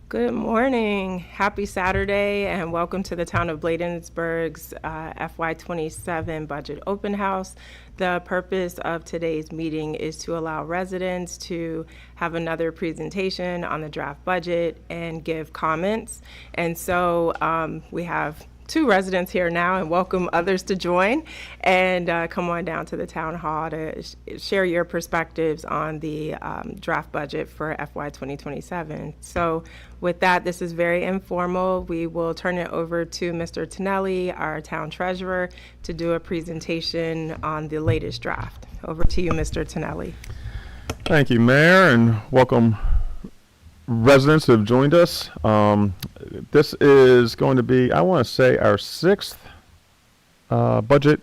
Good morning. Happy Saturday and welcome to the Town of Bladensburg's FY27 Budget Open House. The purpose of today's meeting is to allow residents to have another presentation on the draft budget and give comments. And so we have two residents here now and welcome others to join and come on down to the town hall to share your perspectives on the draft budget for FY 2027. So with that, this is very informal. We will turn it over to Mr. Tonelli, our town treasurer, to do a presentation on the latest draft. Over to you, Mr. Tonelli. Thank you, Mayor, and welcome residents who have joined us. This is going to be, I want to say, our sixth budget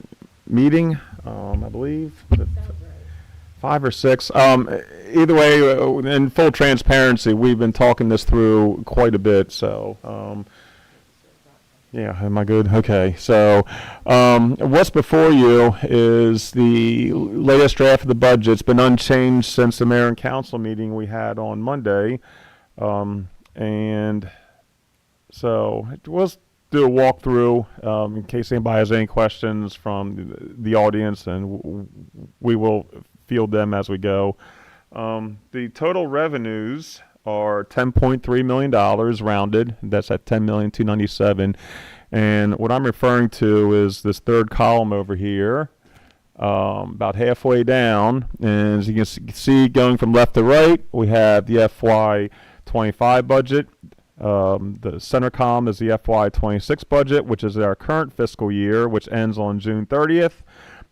meeting, I believe. Five or six. Either way, in full transparency, we've been talking this through quite a bit. So, yeah, am I good? Okay. So, what's before you is the latest draft of the budget. It's been unchanged since the mayor and council meeting we had on Monday. And so we'll do a walkthrough in case anybody has any questions from the audience, and we will field them as we go. The total revenues are $10.3 million rounded. That's at $10,297,000. And what I'm referring to is this third column over here, about halfway down. And as you can see, going from left to right, we have the FY25 budget. The center column is the FY26 budget, which is our current fiscal year, which ends on June 30th.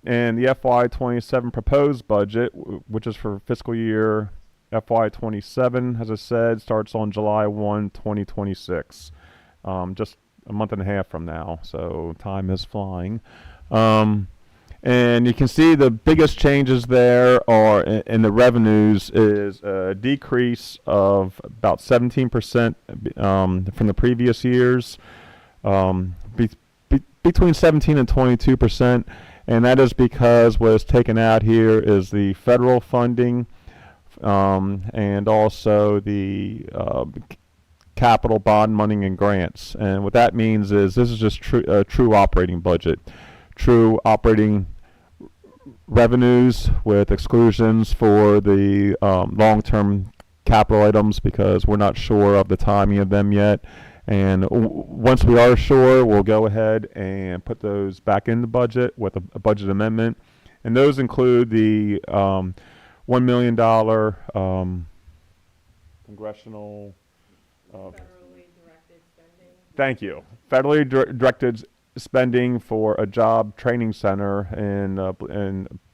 And the FY27 proposed budget, which is for fiscal year FY27, as I said, starts on July 1, 2026. Just a month and a half from now, so time is flying. And you can see the biggest changes there are in the revenues is a decrease of about 17% from the previous years, between 17 and 22%. And that is because what is taken out here is the federal funding and also the capital bond money and grants. And what that means is this is just true operating budget, true operating revenues with exclusions for the long-term capital items because we're not sure of the timing of them yet. And once we are sure, we'll go ahead and put those back in the budget with a budget amendment. And those include the $1 million congressional Federally directed spending. Thank you. Federally directed spending for a job training center in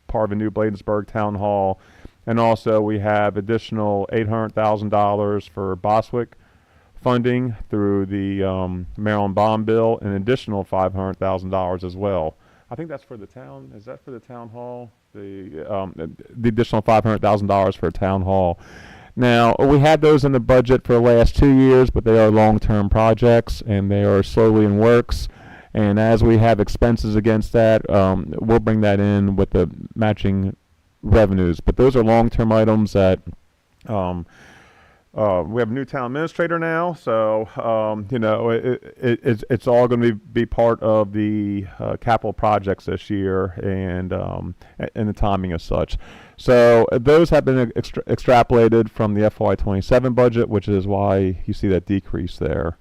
part of a new Bladensburg Town Hall. And also we have additional $800,000 for Boswick funding through the Maryland bond bill, and additional $500,000 as well. I think that's for the town. Is that for the town hall? The additional $500,000 for a town hall. Now, we had those in the budget for the last 2 years, but they are long-term projects, and they are slowly in works. And as we have expenses against that, we'll bring that in with the matching revenues. But those are long-term items that we have a new town administrator now, so it's all going to be part of the capital projects this year, and the timing as such. So those have been extrapolated from the FY27 budget, which is why you see that decrease there.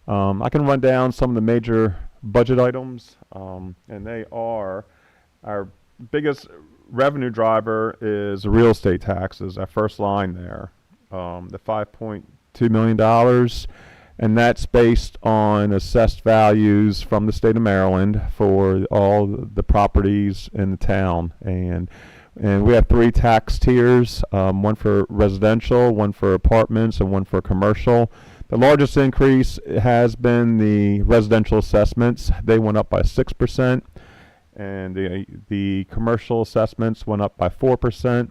I can run down some of the major budget items, and they are our biggest revenue driver is real estate taxes, our first line there. The $5.2 million, and that's based on assessed values from the state of Maryland for all the properties in the town. And we have 3 tax tiers, one for residential, one for apartments, and one for commercial. The largest increase has been the residential assessments. They went up by 6%, and the commercial assessments went up by 4%,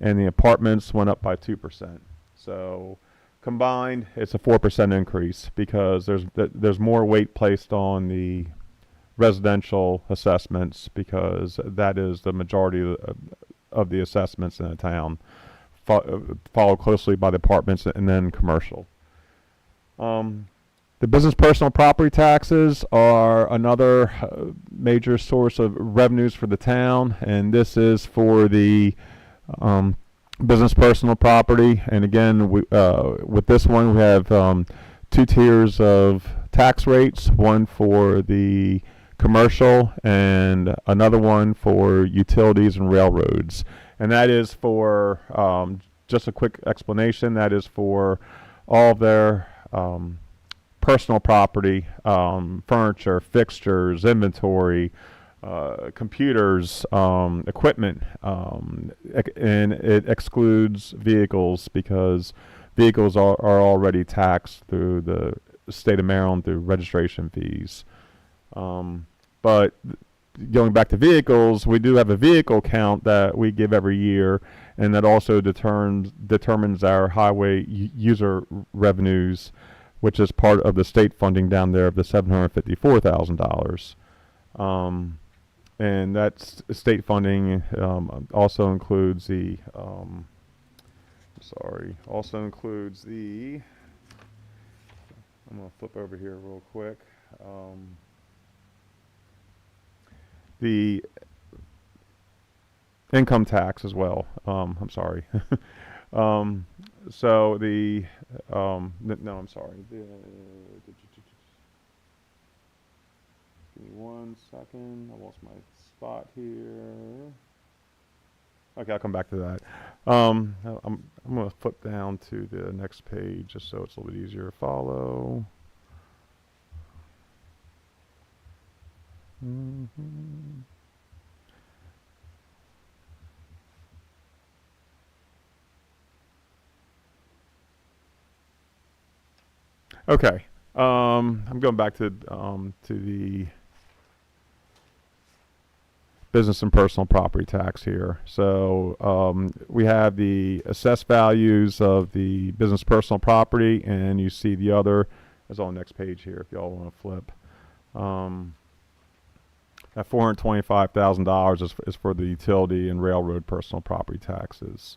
and the apartments went up by 2%. So combined, it's a 4% increase because there's more weight placed on the residential assessments because that is the majority of the assessments in the town, followed closely by the apartments and then commercial. The business personal property taxes are another major source of revenues for the town, and this is for the um, business personal property. And again, with this one, we have two tiers of tax rates, one for the commercial and another one for utilities and railroads. And that is for, just a quick explanation, that is for all of their personal property, furniture, fixtures, inventory, computers, equipment, and it excludes vehicles because vehicles are already taxed through the state of Maryland through registration fees. But going back to vehicles, we do have a vehicle count that we give every year, and that also determines our highway user revenues, which is part of the state funding down there of the $754,000. And that state funding also includes the, also includes the, I'm going to flip over here real quick. The income tax as well. I'm sorry. So the, no, I'm sorry. Give me 1 second. I lost my spot here. Okay, I'll come back to that. I'm going to flip down to the next page just so it's a little bit easier to follow. Okay, I'm going back to the business and personal property tax here. So we have the assessed values of the business personal property, and you see the other is on the next page here if y'all want to flip. That $425,000 is for the utility and railroad personal property taxes.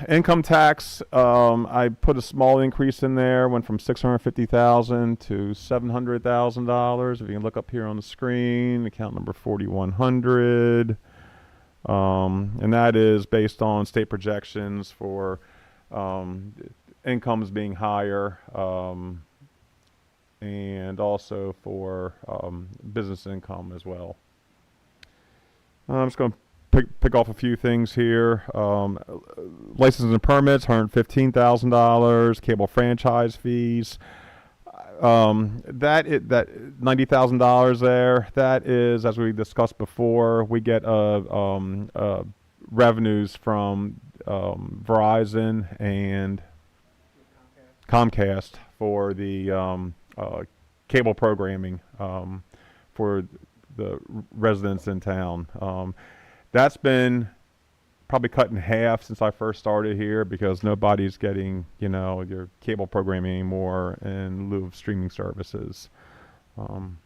Income tax, I put a small increase in there, went from $650,000 to $700,000. If you can look up here on the screen, account number 4100. And that is based on state projections for incomes being higher, and also for business income as well. I'm just going to pick off a few things here. Licenses and permits, $115,000. Cable franchise fees. That $90,000 there. That is, as we discussed before, we get revenues from Verizon and Comcast for the cable programming for the residents in town. That's been probably cut in half since I first started here because nobody's getting, your cable programming anymore in lieu of streaming services. I'm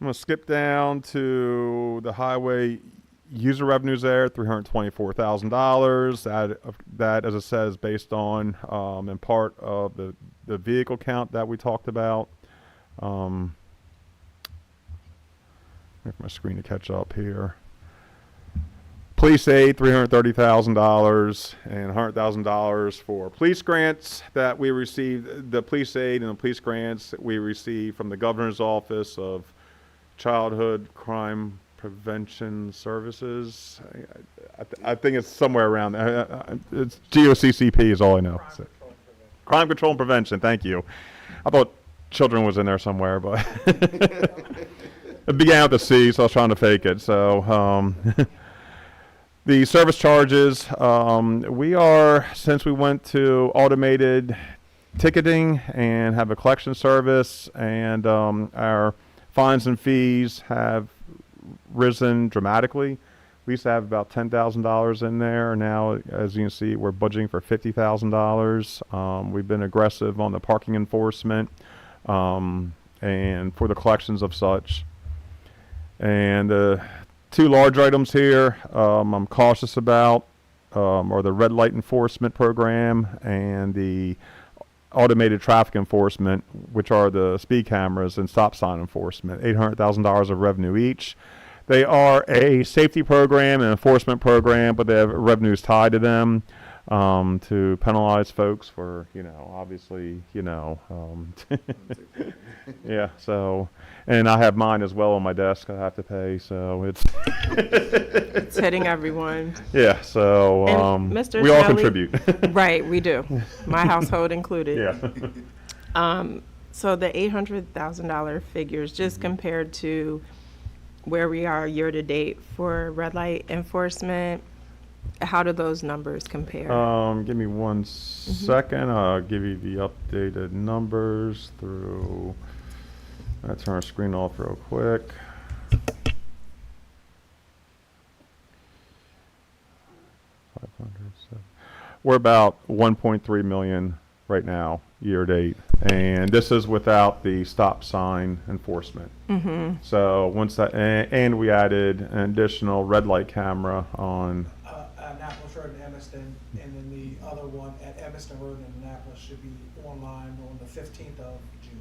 going to skip down to the highway user revenues there, $324,000. That, as I said, is based on, in part of the vehicle count that we talked about. Wait for my screen to catch up here. Police aid, $330,000, and $100,000 for police grants that we received. The police aid and the police grants we received from the Governor's Office of Childhood Crime Prevention Services. I think it's somewhere around there. It's GOCCP is all I know. Crime Control and Prevention, thank you. I thought children was in there somewhere, but it began with a C, so I was trying to fake it. So the service charges, since we went to automated ticketing and have a collection service, and our fines and fees have risen dramatically. We used to have about $10,000 in there. Now, as you can see, we're budgeting for $50,000. We've been aggressive on the parking enforcement and for the collections of such. And two large items here I'm cautious about. or the red light enforcement program and the automated traffic enforcement, which are the speed cameras and stop sign enforcement, $800,000 of revenue each. They are a safety program and enforcement program, but they have revenues tied to them to penalize folks for, obviously, yeah. So, and I have mine as well on my desk. I have to pay, so it's It's hitting everyone. yeah. So And Mr. we all Shelley- contribute. Right, we do. My household included. Yeah. So the $800,000 figures, just compared to where we are year to date for red light enforcement, how do those numbers compare? Give me one second. I'll give you the updated numbers through. I'll turn our screen off real quick. We're about 1.3 million right now, year to date, and this is without the stop sign enforcement. So once that, and we added an additional red light camera on. Annapolis Road in Evanston, and then the other one at Evanston Road in Annapolis should be online on the 15th of June.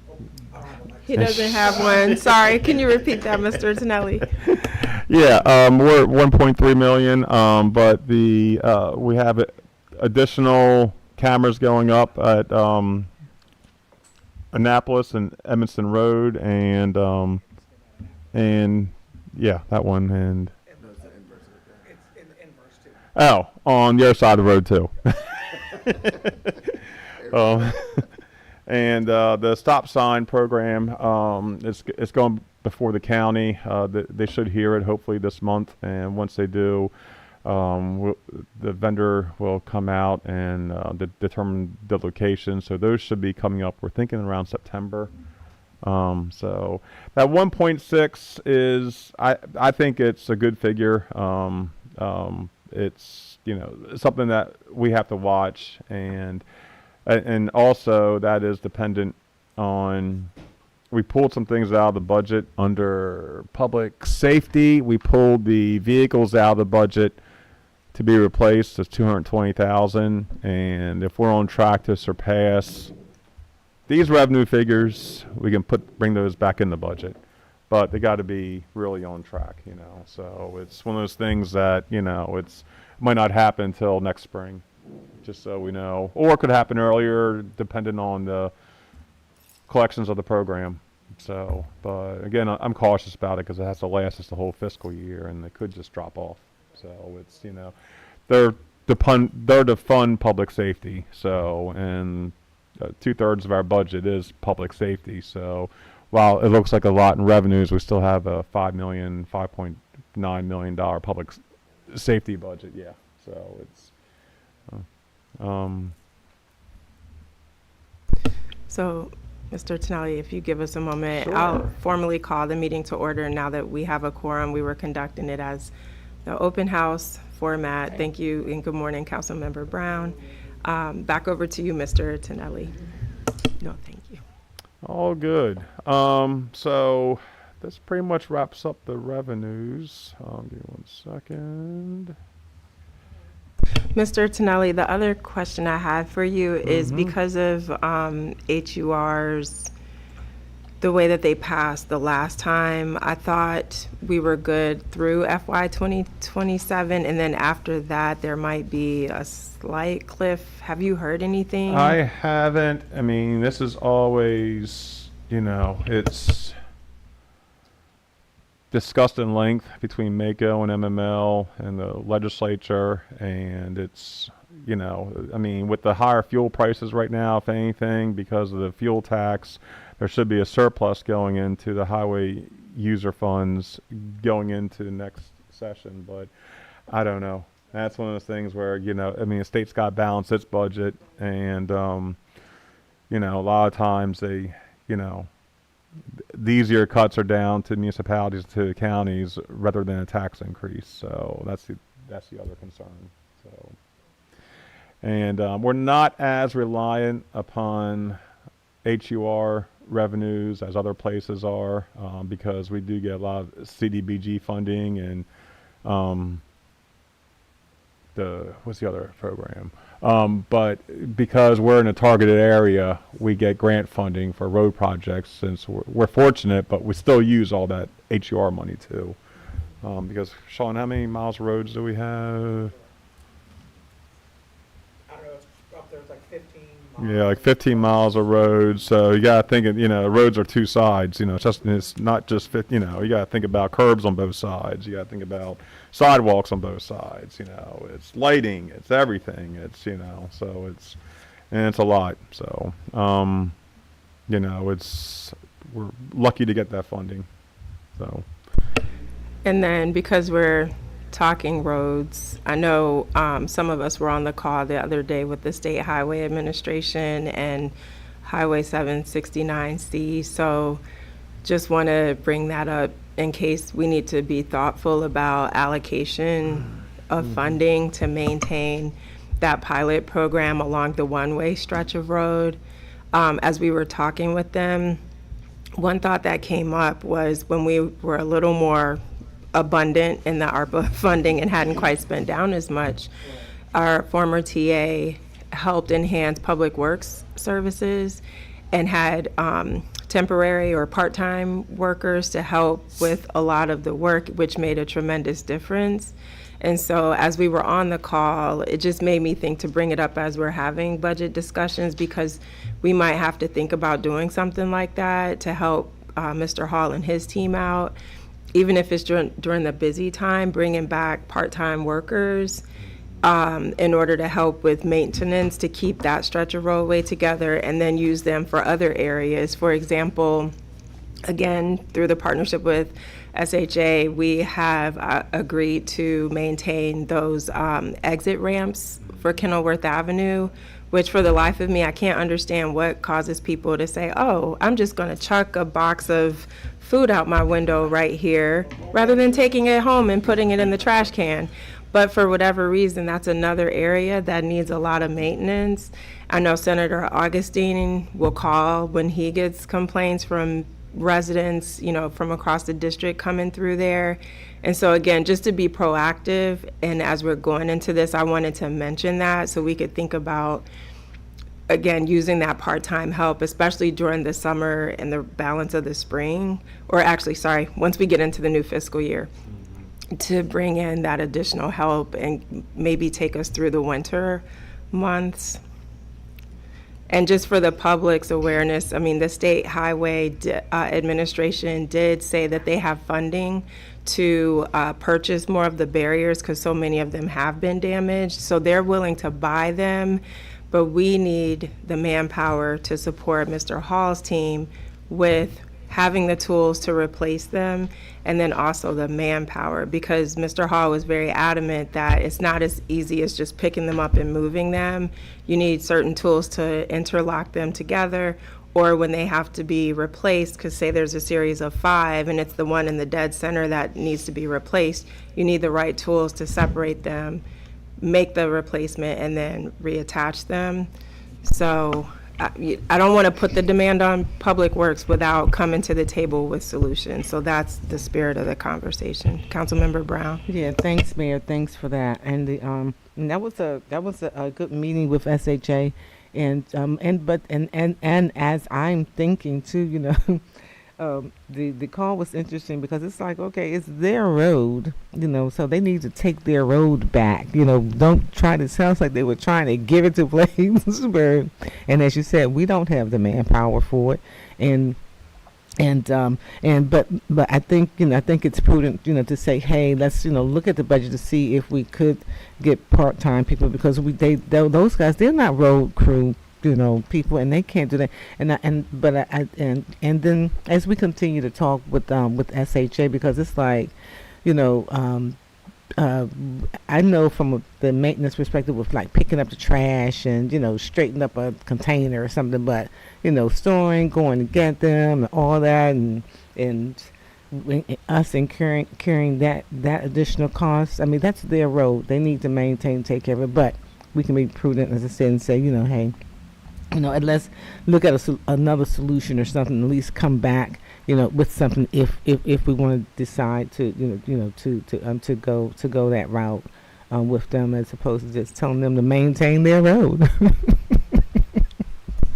Oh, I don't have a He mic. doesn't have one. Sorry, can you repeat that, Mr. Tonelli? Yeah, we're at 1.3 million, but we have additional cameras going up at Annapolis and Evanston Road, and yeah, that one, and It's in the inverse too. oh, on the other side of the road too. And the stop sign program, it's going before the county. They should hear it hopefully this month, and once they do, the vendor will come out and determine the location. So those should be coming up. We're thinking around September. So that 1.6 is, I think it's a good figure. It's something that we have to watch, and also that is dependent on. We pulled some things out of the budget under public safety. We pulled the vehicles out of the budget to be replaced as 220,000, and if we're on track to surpass these revenue figures, we can bring those back in the budget. But they got to be really on track, So it's one of those things that it might not happen until next spring, just so we know, or it could happen earlier, depending on the collections of the program. So, but again, I'm cautious about it because it has to last us the whole fiscal year, and it could just drop off. So it's they're to fund public safety. So, and 2/3 of our budget is public safety. So while it looks like a lot in revenues, we still have a $5.9 million public safety budget. Yeah. So it's. So, Mr. Tonelli, if you give us a moment, Sure. I'll formally call the meeting to order now that we have a quorum. We were conducting it as the open house format. Thank you, and good morning, Councilmember Brown. Back over to you, Mr. Tonelli. No, thank you. All good. So this pretty much wraps up the revenues. Give me 1 second. Mr. Tonelli, the other question I had for you is because of HUR's, the way that they passed the last time, I thought we were good through FY 2027, and then after that, there might be a slight cliff. Have you heard anything? I haven't. I mean, this is always, it's discussed in length between MACO and MML and the legislature, and it's, I mean, with the higher fuel prices right now, if anything, because of the fuel tax, there should be a surplus going into the highway user funds going into the next session, but I don't know. That's one of those things where, I mean, the state's got to balance its budget, and, a lot of times they, the easier cuts are down to municipalities, to the counties, rather than a tax increase. So that's the other concern. So, and we're not as reliant upon HUR revenues as other places are, because we do get a lot of CDBG funding, and what's the other program? But because we're in a targeted area, we get grant funding for road projects since we're fortunate, but we still use all that HUR money too. Because Sean, how many miles of roads do we have? I don't know, it's up there, it's like 15 miles. Yeah, like 15 miles of roads. So you gotta think, roads are two sides. It's not just you gotta think about curbs on both sides. You gotta think about sidewalks on both sides. It's lighting, it's everything. So it's a lot. So we're lucky to get that funding. So. And then because we're talking roads, I know some of us were on the call the other day with the State Highway Administration and Highway 769C. So just want to bring that up in case we need to be thoughtful about allocation of funding to maintain that pilot program along the one-way stretch of road. As we were talking with them, one thought that came up was when we were a little more abundant in the ARPA funding and hadn't quite spent down as much, our former TA helped enhance public works services and had temporary or part-time workers to help with a lot of the work, which made a tremendous difference. And so as we were on the call, it just made me think to bring it up as we're having budget discussions, because we might have to think about doing something like that to help Mr. Hall and his team out. Even if it's during the busy time, bringing back part-time workers in order to help with maintenance to keep that stretch of roadway together, and then use them for other areas. For example, again, through the partnership with SHA, we have agreed to maintain those exit ramps for Kenilworth Avenue, which for the life of me, I can't understand what causes people to say, oh, I'm just going to chuck a box of food out my window right here rather than taking it home and putting it in the trash can. But for whatever reason, that's another area that needs a lot of maintenance. I know Senator Augustine will call when he gets complaints from residents, from across the district coming through there. And so again, just to be proactive, and as we're going into this, I wanted to mention that so we could think about, again, using that part-time help, especially during the summer and the balance of the spring, or actually, sorry, once we get into the new fiscal year, to bring in that additional help and maybe take us through the winter months. And just for the public's awareness, the State Highway Administration did say that they have funding to purchase more of the barriers because so many of them have been damaged. So they're willing to buy them, but we need the manpower to support Mr. Hall's team with having the tools to replace them, and then also the manpower, because Mr. Hall was very adamant that it's not as easy as just picking them up and moving them. You need certain tools to interlock them together, or when they have to be replaced, because say there's a series of 5 and it's the one in the dead center that needs to be replaced, you need the right tools to separate them, make the replacement, and then reattach them. So I don't want to put the demand on Public Works without coming to the table with solutions. So that's the spirit of the conversation. Councilmember Brown. Yeah, thanks, Mayor. Thanks for that. And and that was a good meeting with SHA, and as I'm thinking too, the call was interesting because it's like, okay, it's their road, so they need to take their road back. Don't try to, sounds like they were trying to give it to Bladensburg. And as you said, we don't have the manpower for it. But I think, I think it's prudent, to say, hey, let's, look at the budget to see if we could get part-time people, because those guys, they're not road crew people, and they can't do that. And then as we continue to talk with SHA, because it's like, I know from the maintenance perspective with like picking up the trash and straighten up a container or something, but storing, going to get them, and all that, and us incurring that additional cost. That's their road. They need to maintain, take care of it, but we can be prudent, as I said, and say, hey, and let's look at another solution or something. At least come back, with something if we want to decide to, to go that route. with them as opposed to just telling them to maintain their road.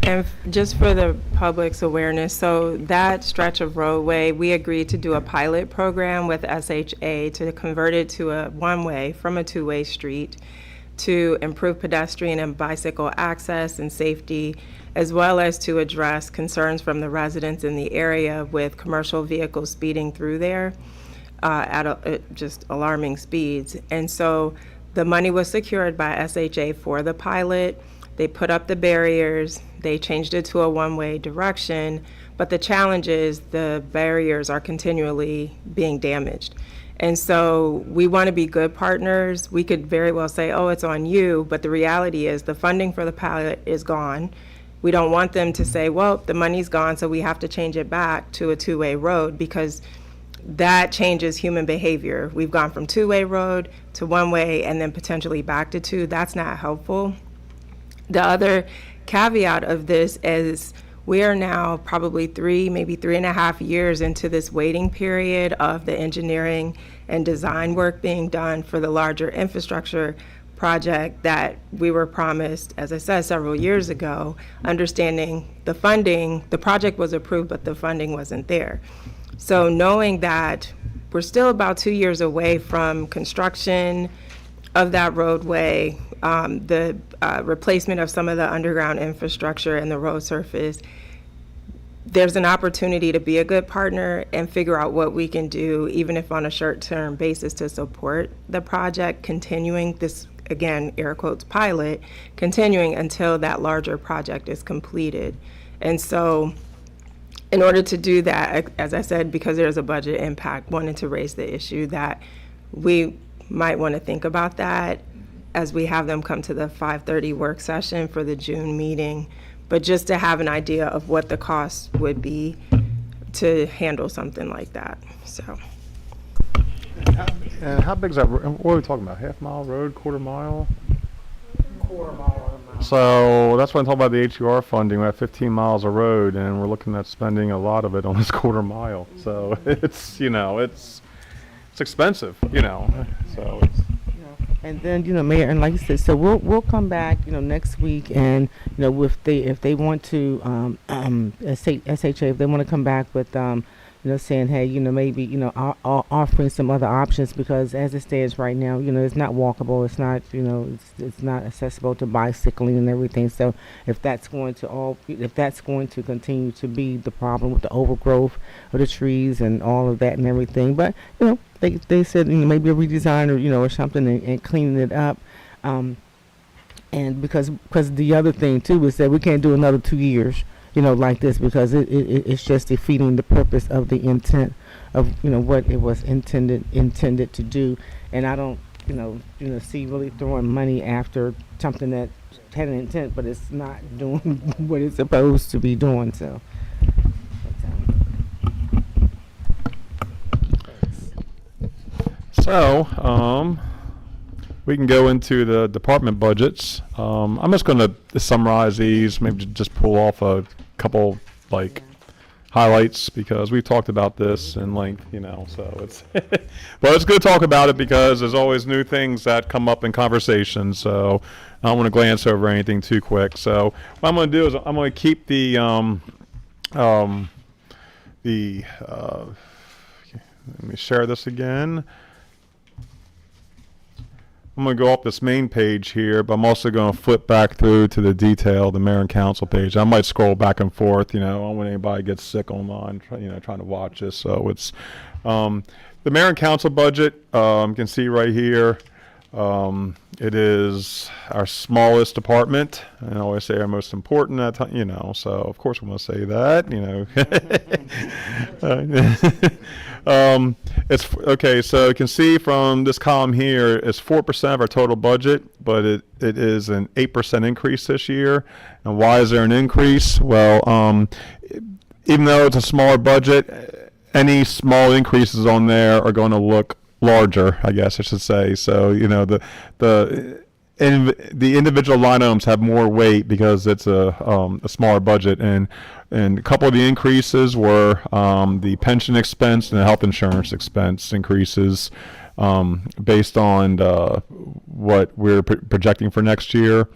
And just for the public's awareness, so that stretch of roadway, we agreed to do a pilot program with SHA to convert it to a one-way from a two-way street to improve pedestrian and bicycle access and safety, as well as to address concerns from the residents in the area with commercial vehicles speeding through there at just alarming speeds. And so the money was secured by SHA for the pilot. They put up the barriers, they changed it to a one-way direction, but the challenge is the barriers are continually being damaged. And so we want to be good partners. We could very well say, oh, it's on you, but the reality is the funding for the pilot is gone. We don't want them to say, well, the money's gone, so we have to change it back to a two-way road, because that changes human behavior. We've gone from two-way road to one-way and then potentially back to two. That's not helpful. The other caveat of this is we are now probably 3, maybe 3.5 years into this waiting period of the engineering and design work being done for the larger infrastructure project that we were promised, as I said, several years ago, understanding the funding. The project was approved, but the funding wasn't there. So knowing that we're still about 2 years away from construction of that roadway, the replacement of some of the underground infrastructure and the road surface, there's an opportunity to be a good partner and figure out what we can do, even if on a short-term basis, to support the project, continuing this, again, air quotes, pilot, continuing until that larger project is completed. And so in order to do that, as I said, because there's a budget impact, wanted to raise the issue that we might want to think about that as we have them come to the 5:30 work session for the June meeting, but just to have an idea of what the cost would be to handle something like that, so. And how big is that? What are we talking about? Half mile road, quarter mile? Quarter mile. So that's when I talk about the HUR funding. We have 15 miles of road, and we're looking at spending a lot of it on this quarter mile. So it's, it's expensive, So it's. And then, Mayor, and like you said, so we'll come back, next week, and if they want to, SHA, if they want to come back with, saying, hey, maybe, offering some other options, because as it stands right now, it's not walkable, it's not, it's not accessible to bicycling and everything. So if that's going to continue to be the problem with the overgrowth of the trees and all of that and everything, but they said maybe a redesign or something and cleaning it up, and because the other thing too is that we can't do another 2 years like this, because it's just defeating the purpose of the intent of what it was intended to do. And I don't see really throwing money after something that had an intent but it's not doing what it's supposed to be doing. So we can go into the department budgets. I'm just going to summarize these, maybe just pull off a couple highlights, because we've talked about this in length, so it's but it's good to talk about it because there's always new things that come up in conversation, so I don't want to glance over anything too quick. So what I'm going to do is I'm going to keep let me share this again. I'm going to go off this main page here, but I'm also going to flip back through to the detail, the mayor and council page. I might scroll back and forth, I don't want anybody to get sick online, trying to watch this. So it's the mayor and council budget. You can see right here, it is our smallest department, and I always say our most important, so of course we want to say that, it's okay. So you can see from this column here, it's 4% of our total budget, but it is an 8% increase this year. And why is there an increase? Well, even though it's a smaller budget, any small increases on there are going to look larger, I guess I should say. So the individual line items have more weight because it's a smaller budget, and a couple of the increases were the pension expense and the health insurance expense increases. based on what we're projecting for next year.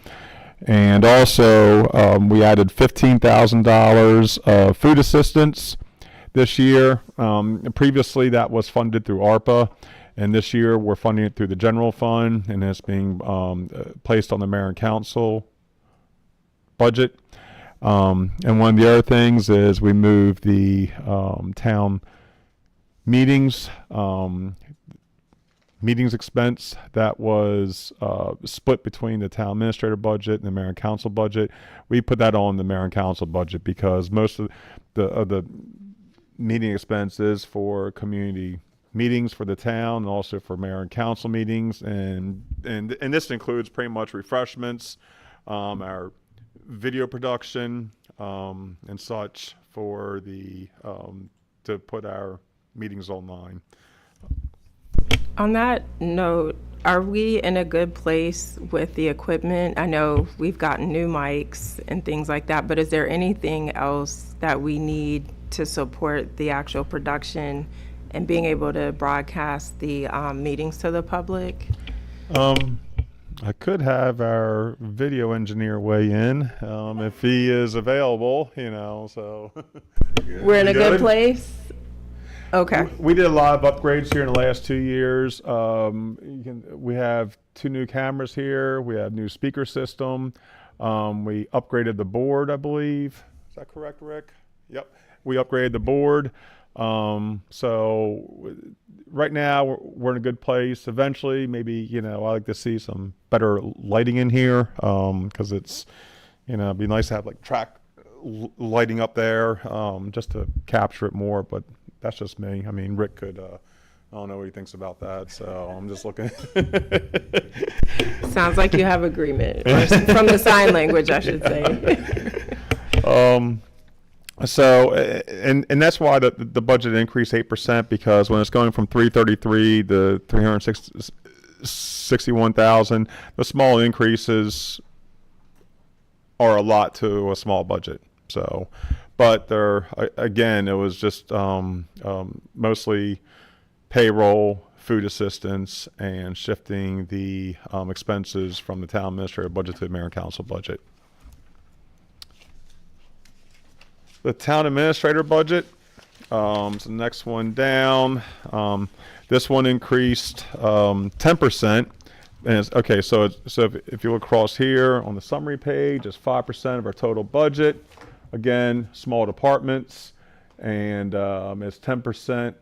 And also, we added $15,000 of food assistance this year. Previously, that was funded through ARPA, and this year we're funding it through the general fund, and it's being placed on the mayor and council budget. And one of the other things is we moved the town meetings expense that was split between the town administrator budget and the mayor and council budget. We put that on the mayor and council budget because most of the meeting expenses for community meetings for the town and also for mayor and council meetings, and this includes pretty much refreshments, our video production, and such for the to put our meetings online. On that note, are we in a good place with the equipment? I know we've gotten new mics and things like that, but is there anything else that we need to support the actual production and being able to broadcast the meetings to the public? I could have our video engineer weigh in if he is available, so. We're in a You good place? Okay. We did a lot of upgrades here in the last 2 years. We have 2 new cameras here. We have new speaker system. We upgraded the board, I believe. Is that correct, Rick? Yep. We upgraded the board. So right now we're in a good place. Eventually, maybe, I like to see some better lighting in here, because it's, it'd be nice to have like track lighting up there, just to capture it more, but that's just me. I mean, Rick could, I don't know what he thinks about that, so I'm just looking. Sounds like you have agreement, or from the sign language, I should say. So, and that's why the budget increased 8%, because when it's going from 333 to 361,000, the small increases are a lot to a small budget. So, but again, it was just mostly payroll, food assistance, and shifting the expenses from the town administrator budget to the mayor and council budget. The town administrator budget, so the next one down, this one increased 10%. And it's, okay, so if you look across here on the summary page, it's 5% of our total budget. Again, small departments, and it's 10%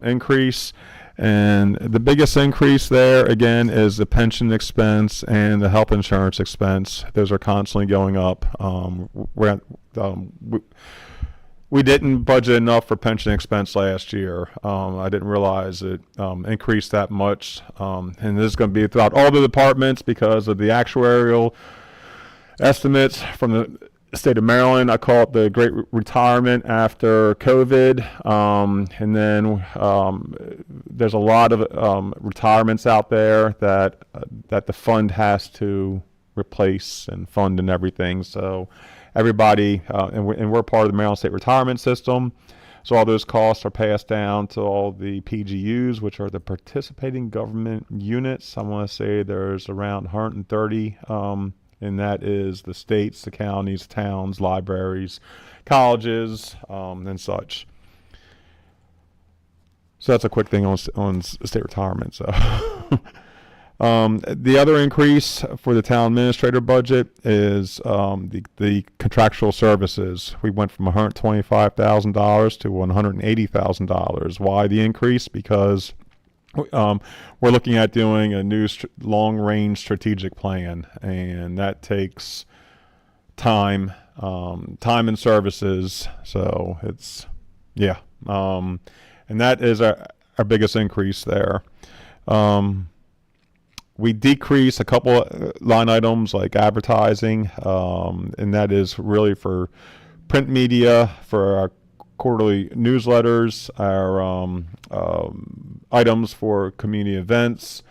increase. And the biggest increase there, again, is the pension expense and the health insurance expense. Those are constantly going up. We didn't budget enough for pension expense last year. I didn't realize it increased that much. And this is going to be throughout all the departments because of the actuarial estimates from the state of Maryland. I call it the Great Retirement after COVID. And then there's a lot of retirements out there that the fund has to replace and fund and everything. So everybody, and we're part of the Maryland State Retirement System. So all those costs are passed down to all the PGUs, which are the participating government units. I want to say there's around 130, and that is the states, the counties, towns, libraries, colleges, and such. So that's a quick thing on state retirement. So the other increase for the town administrator budget is the contractual services. We went from $125,000 to $180,000. Why the increase? Because we're looking at doing a new long-range strategic plan, and that takes time and services. So it's, yeah. And that is our biggest increase there. We decrease a couple of line items like advertising, and that is really for print media, for our quarterly newsletters, our items for community events.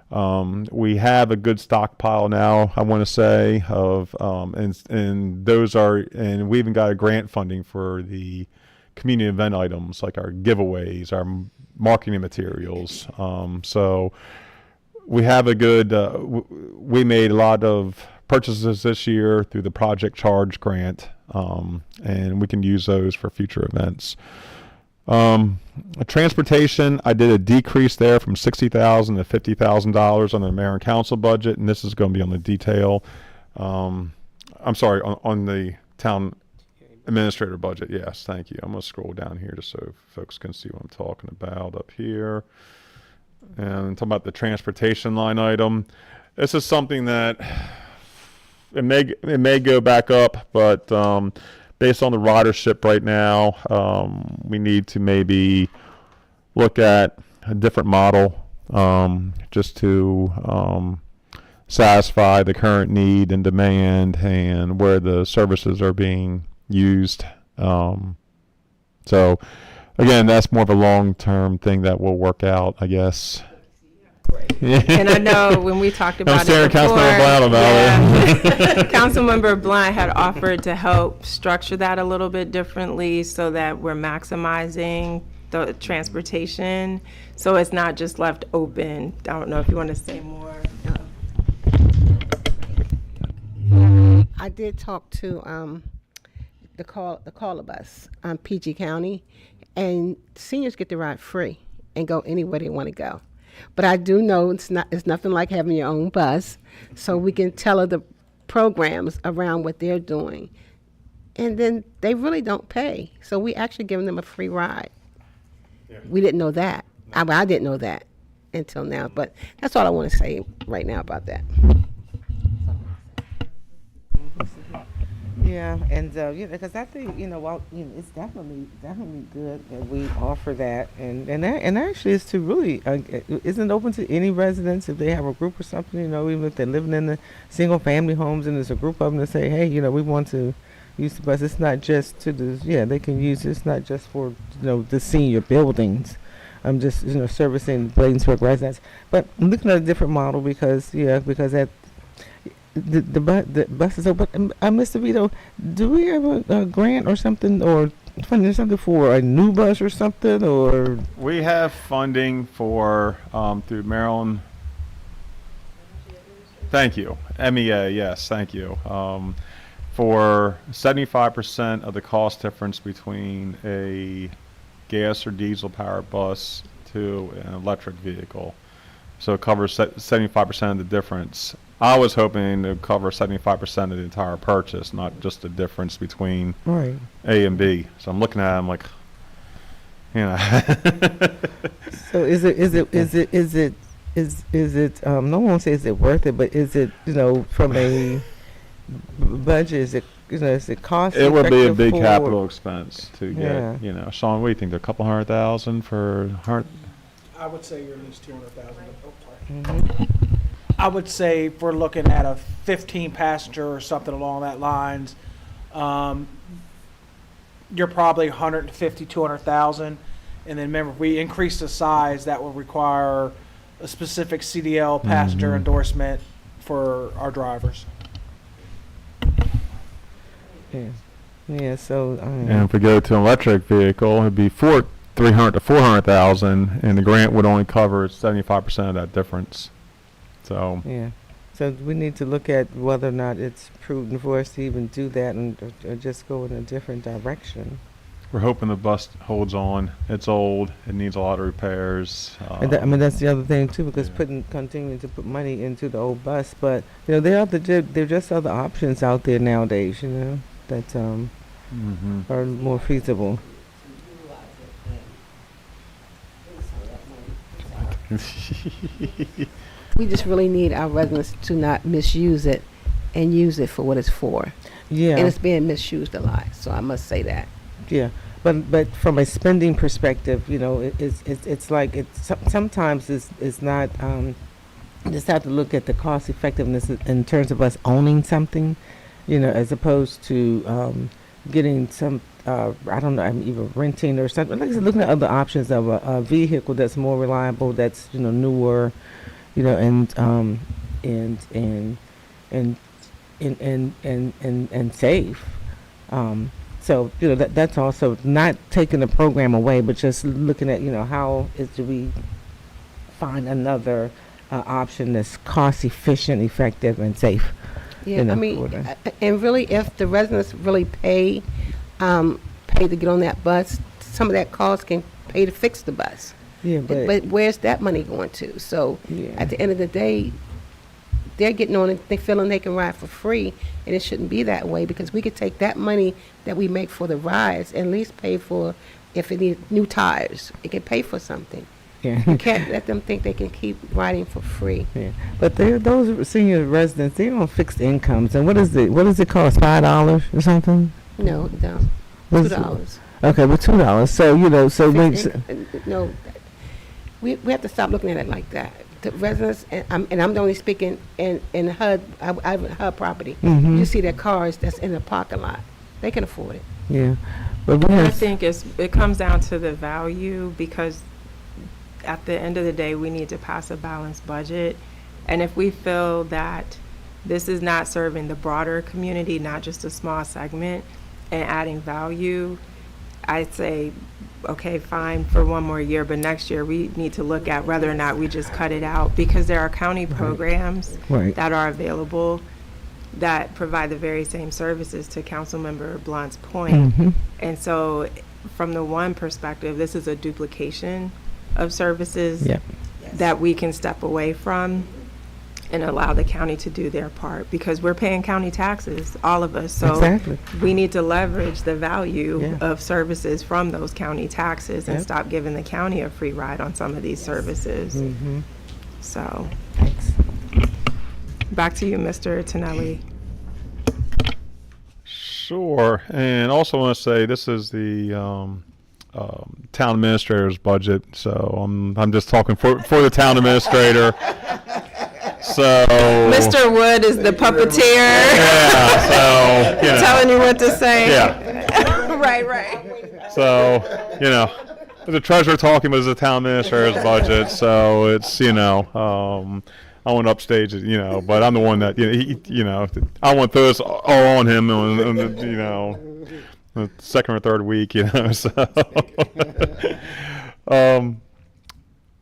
We have a good stockpile now, I want to say, of and those are, and we even got a grant funding for the community event items like our giveaways, our marketing materials. So we have a good, we made a lot of purchases this year through the Project Charge grant, and we can use those for future events. Transportation, I did a decrease there from $60,000 to $50,000 on the mayor and council budget, and this is going to be on the detail. I'm sorry, on the town administrator budget. Yes, thank you. I'm going to scroll down here just so folks can see what I'm talking about up here. And talking about the transportation line item, this is something that it may go back up, but based on the ridership right now, we need to maybe look at a different model just to satisfy the current need and demand and where the services are being used. So again, that's more of a long-term thing that will work out, I guess. And I know when we talked about it before, Councilmember Blunt had offered to help structure that a little bit differently so that we're maximizing the transportation, so it's not just left open. I don't know if you want to say more. I did talk to the caller bus PG County, and seniors get to ride free and go anywhere they want to go. But I do know it's nothing like having your own bus, so we can tell her the programs around what they're doing, and then they really don't pay. So we actually giving them a free ride. Yeah. We didn't know that. I didn't know that until now. But that's all I want to say right now about that. Yeah, and because I think it's definitely good that we offer that, and actually it's to really isn't open to any residents if they have a group or something. Even if they're living in the single family homes and there's a group of them that say, hey, we want to use the bus. It's not just to they can use it. It's not just for the senior buildings. I'm just servicing Bladensburg residents, but I'm looking at a different model because that. The bus is open. Mr. Vito, do we have a grant or something or funding something for a new bus or something, or? We have funding for through Maryland. Thank you, MEA. Yes, thank you. For 75% of the cost difference between a gas or diesel powered bus to an electric vehicle, so it covers 75% of the difference. I was hoping to cover 75% of the entire purchase, not just the difference between A and B. So I'm looking at it, I'm like, So is it? No one won't say is it worth it, but is it? From a budget, is it? Is it cost? It would be a big capital expense to get. Sean, what do you think? A couple $100,000 for I would say you're at least 200,000. Oh, sorry. Mm-hmm. I would say if we're looking at a 15 passenger or something along that lines, you're probably 150, 200,000. And then remember, if we increase the size, that will require a specific CDL passenger endorsement for our drivers. Yeah. So. And if we go to an electric vehicle, it'd be 300 to 400,000, and the grant would only cover 75% of that difference. So so we need to look at whether or not it's prudent for us to even do that or just go in a different direction. We're hoping the bus holds on. It's old. It needs a lot of repairs. And that's the other thing too, because continuing to put money into the old bus, but there are just other options out there nowadays, that are more feasible. We just really need our residents to not misuse it and use it for what it's for. Yeah. And it's being misused a lot, so I must say that. Yeah. But from a spending perspective, it's like sometimes it's not. You just have to look at the cost effectiveness in terms of us owning something, as opposed to getting some. I don't know, either renting or something. Like I said, looking at other options of a vehicle that's more reliable, that's newer, and safe. So, that's also not taking the program away, but just looking at, do we find another option that's cost efficient, effective, and safe. Yeah, I mean, and really, if the residents really pay to get on that bus, some of that cost can pay to fix the bus. Yeah, But where's that money going to? So Yeah. at the end of the day, they're getting on it, they feeling they can ride for free, and it shouldn't be that way, because we could take that money that we make for the rides and at least pay for, if it needs new tires, it can pay for something. yeah. You can't let them think they can keep riding for free. Yeah, but those senior residents, they're on fixed incomes, and what is it cost, $5 or something? No, no, What's- $2. Okay, well, $2. So No, we have to stop looking at it like that. The residents, and I'm only speaking in HUD, I have a HUD property. Mhm. You see their cars that's in the parking lot. They can afford it. yeah, but we I have, think it comes down to the value, because at the end of the day, we need to pass a balanced budget. And if we feel that this is not serving the broader community, not just a small segment, and adding value, I'd say, okay, fine for one more year, but next year we need to look at whether or not we just cut it out, because there are county programs Right. that are available that provide the very same services, to Councilmember Blunt's point. Mhm. And so from the one perspective, this is a duplication of services Yep. that we can step away from and allow the county to do their part, because we're paying county taxes, all of us. So Exactly. we need to leverage the value Yeah. of services from those county taxes and Yep. stop giving the county a free ride on some of these services. Mhm. So Thanks. back to you, Mr. Tonelli. Sure, and also want to say this is the town administrator's budget, so I'm just talking for the town administrator. So Mr. Wood is the puppeteer. Yeah, so Telling you what to say. Yeah. Right. So the treasurer talking was the town administrator's budget, so it's I went upstage, but I'm the one that I want those all on him on the second or third week, so.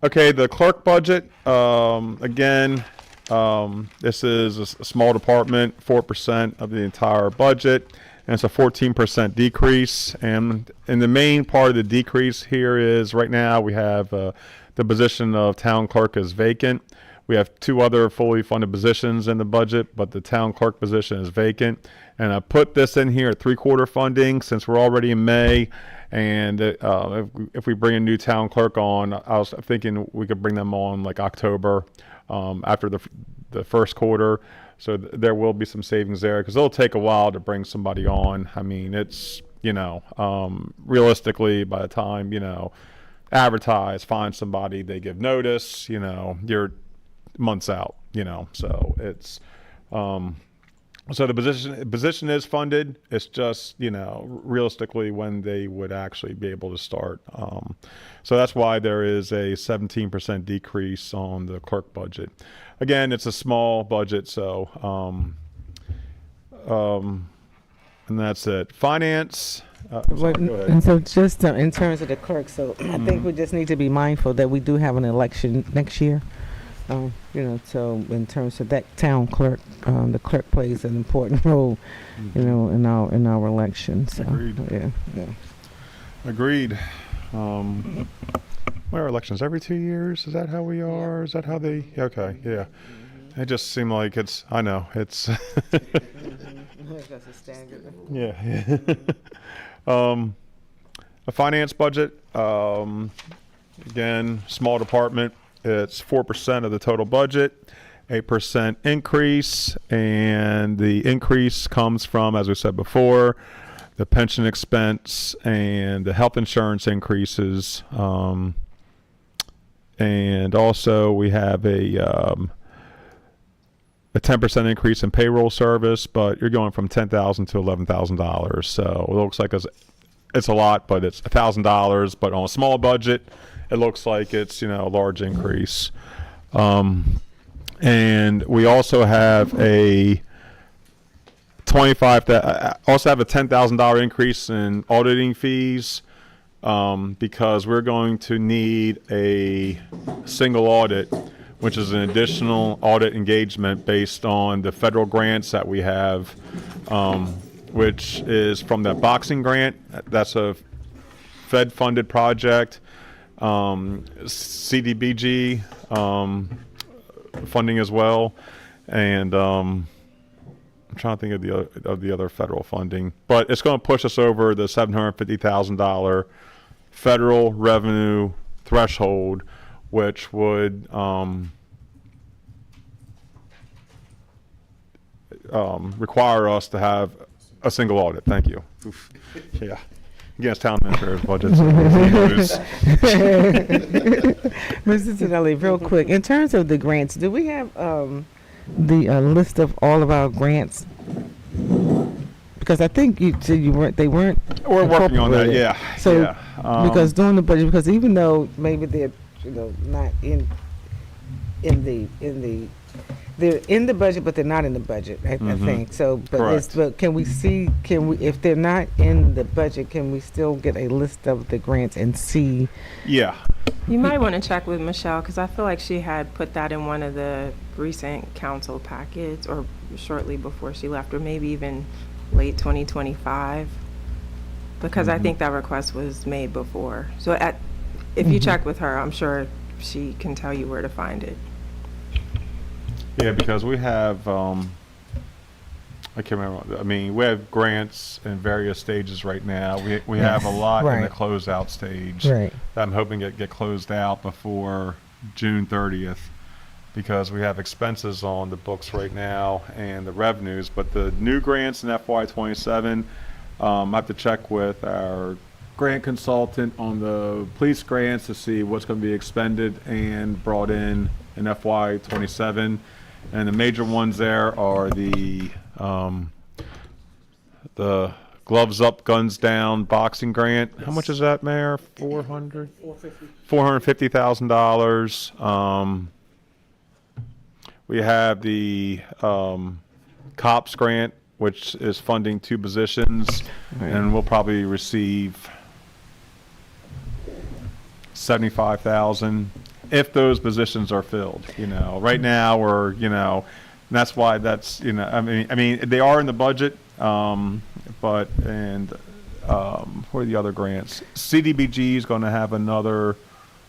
Okay, the clerk budget, again, this is a small department, 4% of the entire budget, and it's a 14% decrease. And the main part of the decrease here is right now we have the position of town clerk is vacant. We have two other fully funded positions in the budget, but the town clerk position is vacant. And I put this in here at 3/4 funding since we're already in May. And if we bring a new town clerk on, I was thinking we could bring them on like October after the first quarter. So there will be some savings there, because it'll take a while to bring somebody on. I mean, it's, realistically, by the time, advertise, find somebody, they give notice, you're months out, so it's so the position is funded. It's just realistically when they would actually be able to start. So that's why there is a 17% decrease on the clerk budget. Again, it's a small budget, so and that's it. Finance. Sorry, go ahead. And so just in terms of the clerk, so I think we just need to be mindful that we do have an election next year. So in terms of that town clerk, the clerk plays an important role, in our election. So Agreed. yeah. Agreed. What are elections every 2 years? Is that how we are? Is that how they? Okay, yeah. It just seemed like it's. I know it's. Yeah. A finance budget. Again, small department. It's 4% of the total budget, 8% increase, and the increase comes from, as we said before, the pension expense and the health insurance increases, and also we have a 10% increase in payroll service, but you're going from $10,000 to $11,000. So it looks like it's a lot, but it's $1,000. But on a small budget, it looks like it's a large increase. And we also have a also have a $10,000 increase in auditing fees, because we're going to need a single audit, which is an additional audit engagement based on the federal grants that we have, which is from that boxing grant. That's a Fed-funded project. CDBG funding as well, and I'm trying to think of the other federal funding, but it's going to push us over the $750,000 federal revenue threshold, which would require us to have a single audit. Thank you. Oof. Yeah. Against town administrator's budgets. Mr. Tonelli, real quick, in terms of the grants, do we have the list of all of our grants? Because I think you said they weren't. We're working on that. incorporated. Yeah. So yeah. because during the budget, because even though maybe they're not in the they're in the budget, but they're not in the budget. I think so. But can we if they're not in the budget, can we still get a list of the grants and see? Yeah. You might want to check with Michelle, because I feel like she had put that in one of the recent council packets, or shortly before she left, or maybe even late 2025, because I think that request was made before. So if you check with her, I'm sure she can tell you where to find it. Yeah, because we have, I can't remember. I mean, we have grants in various stages right now. We have a lot in the closeout stage Right. that I'm hoping get closed out before June 30th, because we have expenses on the books right now and the revenues. But the new grants in FY27, I have to check with our grant consultant on the police grants to see what's going to be expended and brought in FY27. And the major ones there are the gloves up, guns down boxing grant. How much is that, Mayor? $450,000. We have the cops grant, which is funding 2 positions, and we'll probably receive $75,000 if those positions are filled. Right now we're, and that's why that's, I mean they are in the budget, what are the other grants? CDBG is going to have another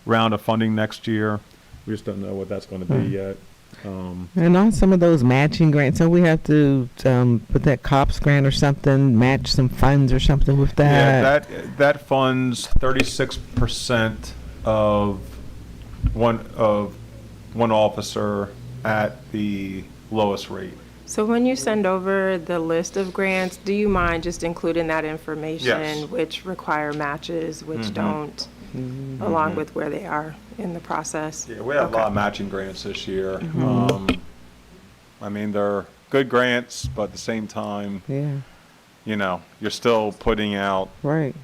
round of funding next year. We just don't know what that's going to be yet. And on some of those matching grants, so we have to put that COPS grant or something, match some funds or something with that. Yeah, that funds 36% of one officer at the lowest rate. So when you send over the list of grants, do you mind just including that information, Yes. which require matches, which don't, along with where they are in the process? Yeah, we have a lot of matching grants this year. I mean, they're good grants, but at the same time, you're still putting out Right.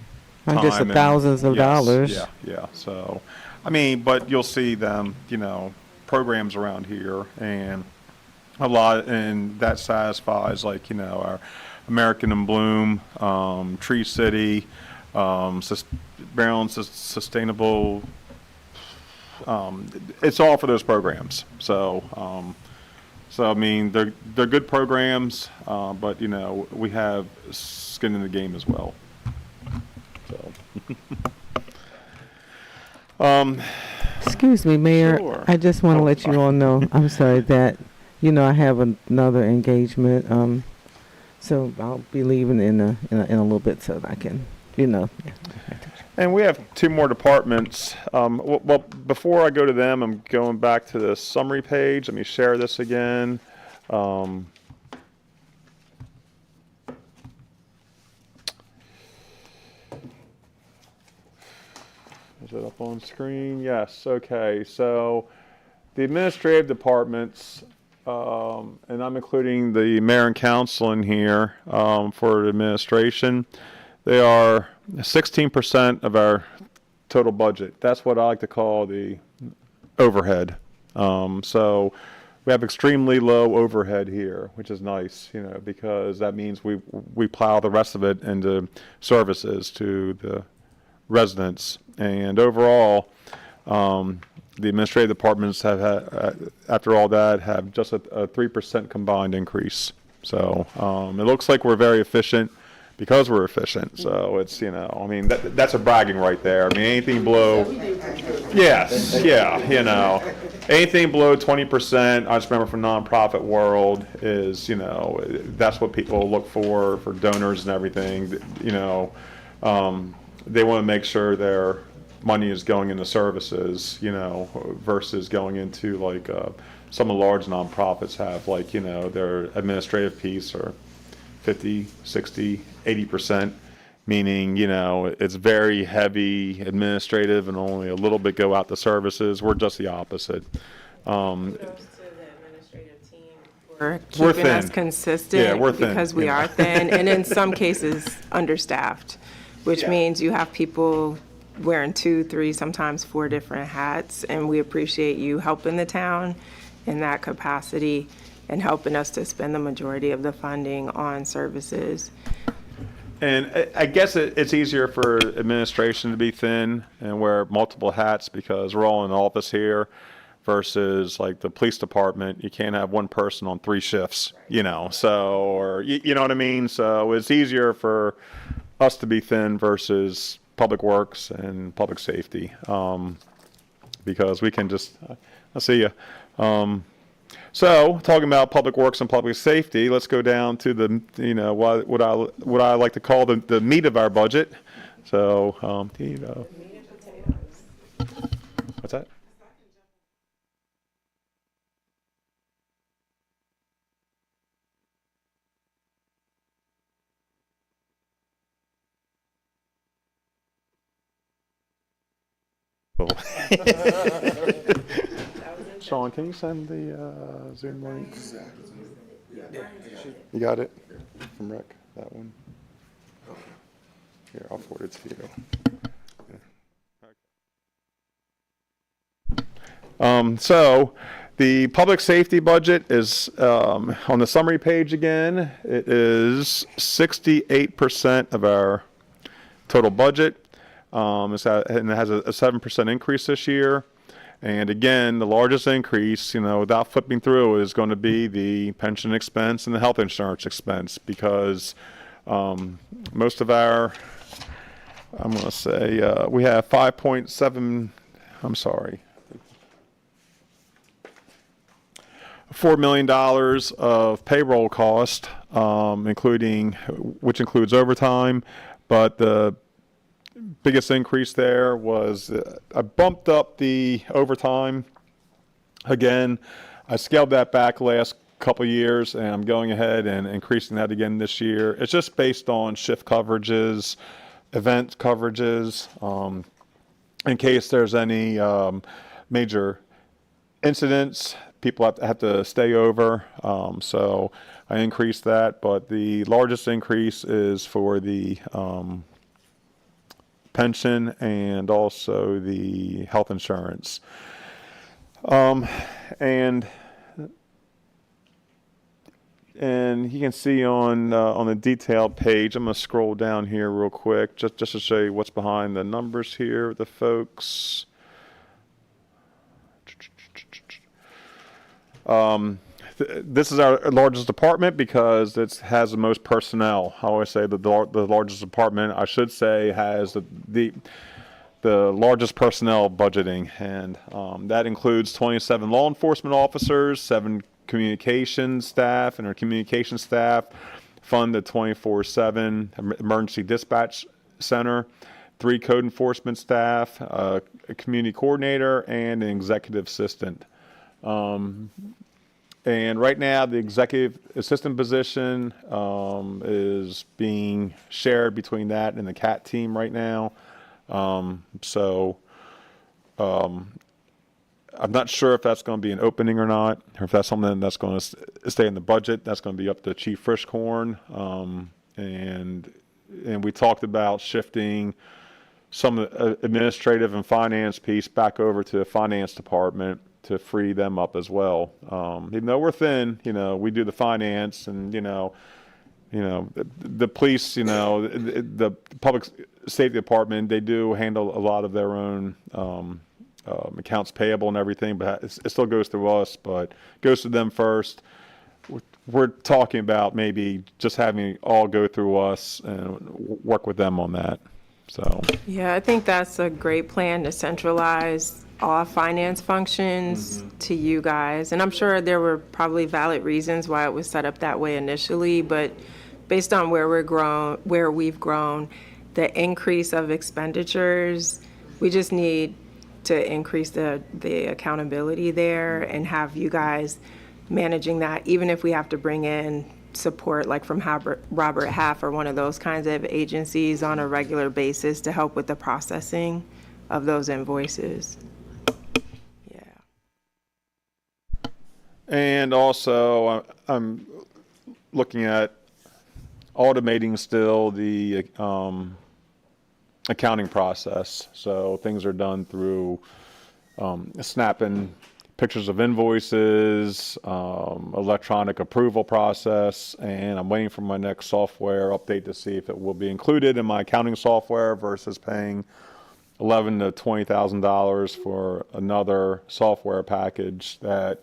Hundreds time of thousands of dollars. Yeah. So, I mean, but you'll see them, programs around here, and a lot, and that satisfies, like, our American in Bloom, Tree City, Maryland Sustainable. It's all for those programs. So I mean, they're good programs, but we have skin in the game as well. So. Excuse me, Mayor. Sure. I just want to let you all know, I'm sorry, that, I have another engagement. So I'll be leaving in a little bit so that I can, And we have 2 more departments. Well, before I go to them, I'm going back to the summary page. Let me share this again. Is it up on screen? Yes. Okay. So the administrative departments, and I'm including the mayor and council in here for the administration. They are 16% of our total budget. That's what I like to call the overhead. So we have extremely low overhead here, which is nice, you know, because that means we plow the rest of it into services to the residents. And overall, the administrative departments have had, after all that, have just a 3% combined increase. So it looks like we're very efficient because we're efficient. So it's, you know, I mean, that's a bragging right there. I mean, anything below, yes, yeah, you know, anything below 20%, I just remember from nonprofit world is, you know, that's what people look for donors and everything, you know. They want to make sure their money is going into services, you know, versus going into like some of the large nonprofits have, like, you know, their administrative piece or 50, 60, 80%, meaning, you know, it's very heavy administrative and only a little bit go out to services. We're just the opposite. Kudos to the administrative team for We're keeping us thin. consistent. Yeah, we're thin, because we you know. are thin, and in some cases understaffed, which means you have people wearing 2, 3, sometimes 4 different hats, and we appreciate you helping the town in that capacity and helping us to spend the majority of the funding on services. And I guess it's easier for administration to be thin and wear multiple hats because we're all in office here versus like the police department. You can't have one person on 3 shifts, you know, so, or, you know what I mean? So it's easier for us to be thin versus public works and public safety, because we can just, I see you. So talking about public works and public safety, let's go down to the, you know, what I like to call the meat of our budget. So, you know, what's that? Sean, can you send the Zoom link? You got it from Rick, that one? Here, I'll forward it to you. So the public safety budget is on the summary page again. It is 68% of our total budget. And it has a 7% increase this year. And again, the largest increase, you know, without flipping through, is going to be the pension expense and the health insurance expense, because most of our, I'm going to say, we have 5.7, I'm sorry, $4 million of payroll cost, which includes overtime, but the biggest increase there was I bumped up the overtime. Again, I scaled that back last couple years, and I'm going ahead and increasing that again this year. It's just based on shift coverages, event coverages, in case there's any major incidents, people have to stay over. So I increased that, but the largest increase is for the pension and also the health insurance. And you can see on the detailed page, I'm going to scroll down here real quick just to show you what's behind the numbers here, the folks. This is our largest department because it has the most personnel. I always say that the largest department, I should say, has the largest personnel budgeting, and that includes 27 law enforcement officers, 7 communications staff, and our communications staff fund the 24/7 emergency dispatch center, 3 code enforcement staff, a community coordinator, and an executive assistant. And right now, the executive assistant position is being shared between that and the CAT team right now. So I'm not sure if that's going to be an opening or not, or if that's something that's going to stay in the budget. That's going to be up to Chief Frischhorn. And we talked about shifting some of the administrative and finance piece back over to the finance department. to free them up as well. Even though we're thin, we do the finance and, the police, the public safety department, they do handle a lot of their own accounts payable and everything, but it still goes through us, but it goes to them first. We're talking about maybe just having it all go through us and work with them on that. So Yeah, I think that's a great plan to centralize all finance functions to you guys. And I'm sure there were probably valid reasons why it was set up that way initially, but based on where we've grown, the increase of expenditures, we just need to increase the accountability there and have you guys managing that, even if we have to bring in support like from Robert Half or one of those kinds of agencies on a regular basis to help with the processing of those invoices. Yeah. And also, I'm looking at automating still the accounting process. So things are done through snapping pictures of invoices, electronic approval process, and I'm waiting for my next software update to see if it will be included in my accounting software versus paying $11,000 to $20,000 for another software package that,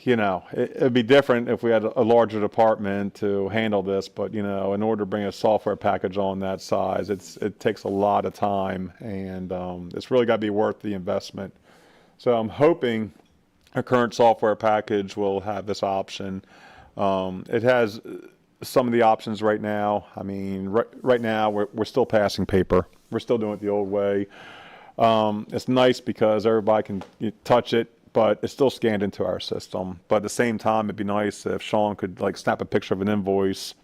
it'd be different if we had a larger department to handle this, but, in order to bring a software package on that size, it takes a lot of time, and it's really got to be worth the investment. So I'm hoping our current software package will have this option. It has some of the options right now. I mean, right now we're still passing paper. We're still doing it the old way. It's nice because everybody can touch it, but it's still scanned into our system. But at the same time, it'd be nice if Sean could snap a picture of an invoice,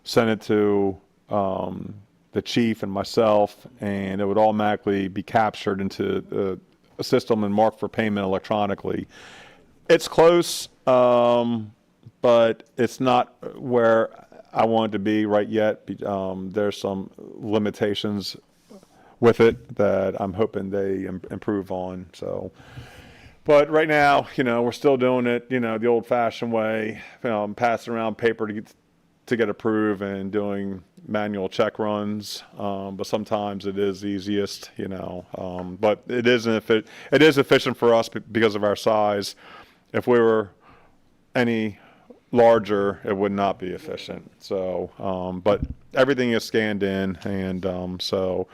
send it to the chief and myself, and it would automatically be captured into a system and marked for payment electronically. It's close, but it's not where I want it to be right yet. There's some limitations with it that I'm hoping they improve on. So, but right now, we're still doing it, the old-fashioned way, passing around paper to get approved and doing manual check runs, but sometimes it is easiest, but it is efficient for us because of our size. If we were any larger, it would not be efficient. So, but everything is scanned in, and so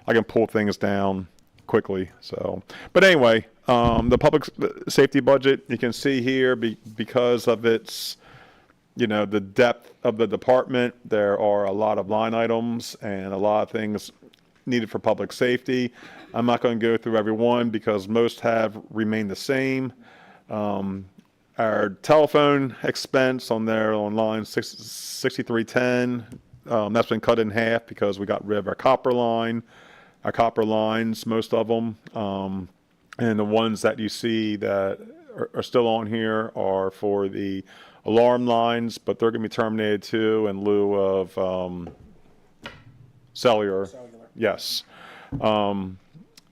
I can pull things down quickly. So, but anyway, the public safety budget, you can see here because of its the depth of the department, there are a lot of line items and a lot of things needed for public safety. I'm not going to go through every one because most have remained the same. Our telephone expense on line 6310, that's been cut in half because we got rid of our copper lines, most of them. And the ones that you see that are still on here are for the alarm lines, but they're going to be terminated too in lieu of cellular. Yes. But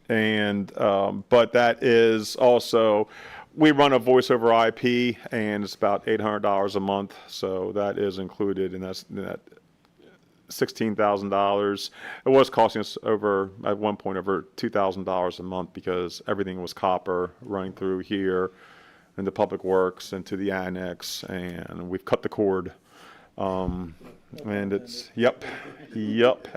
that is also, we run a voice over IP, and it's about $800 a month, so that is included, and that's that $16,000. It was costing us at one point over $2,000 a month because everything was copper running through here into Public Works and to the annex, and we've cut the cord. And it's, yep,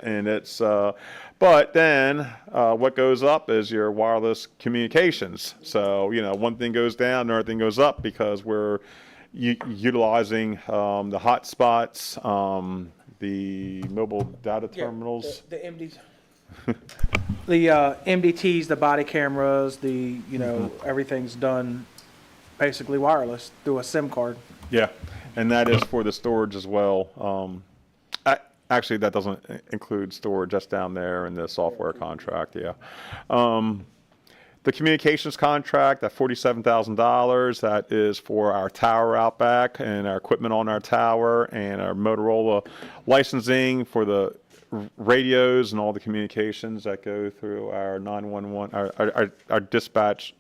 and it's, but then what goes up is your wireless communications. So, one thing goes down, another thing goes up because we're utilizing the hotspots, the mobile data terminals. The MDs. The MDTs, the body cameras, everything's done basically wireless through a SIM card. Yeah, and that is for the storage as well. Actually, that doesn't include storage. That's down there in the software contract, yeah. The communications contract, that $47,000, that is for our tower out back and our equipment on our tower and our Motorola licensing for the radios and all the communications that go through our 911, our dispatch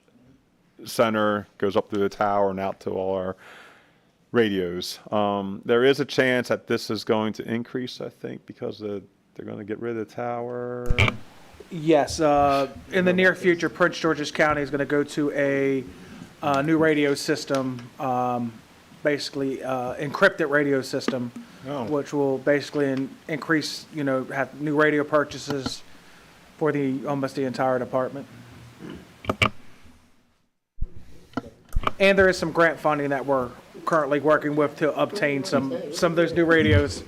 center, goes up through the tower and out to all our radios. There is a chance that this is going to increase, I think, because they're going to get rid of the tower. Yes, in the near future, Prince George's County is going to go to a new radio system, basically encrypted radio system, Oh. which will basically increase, have new radio purchases for almost the entire department. And there is some grant funding that we're currently working with to obtain some of those new radios.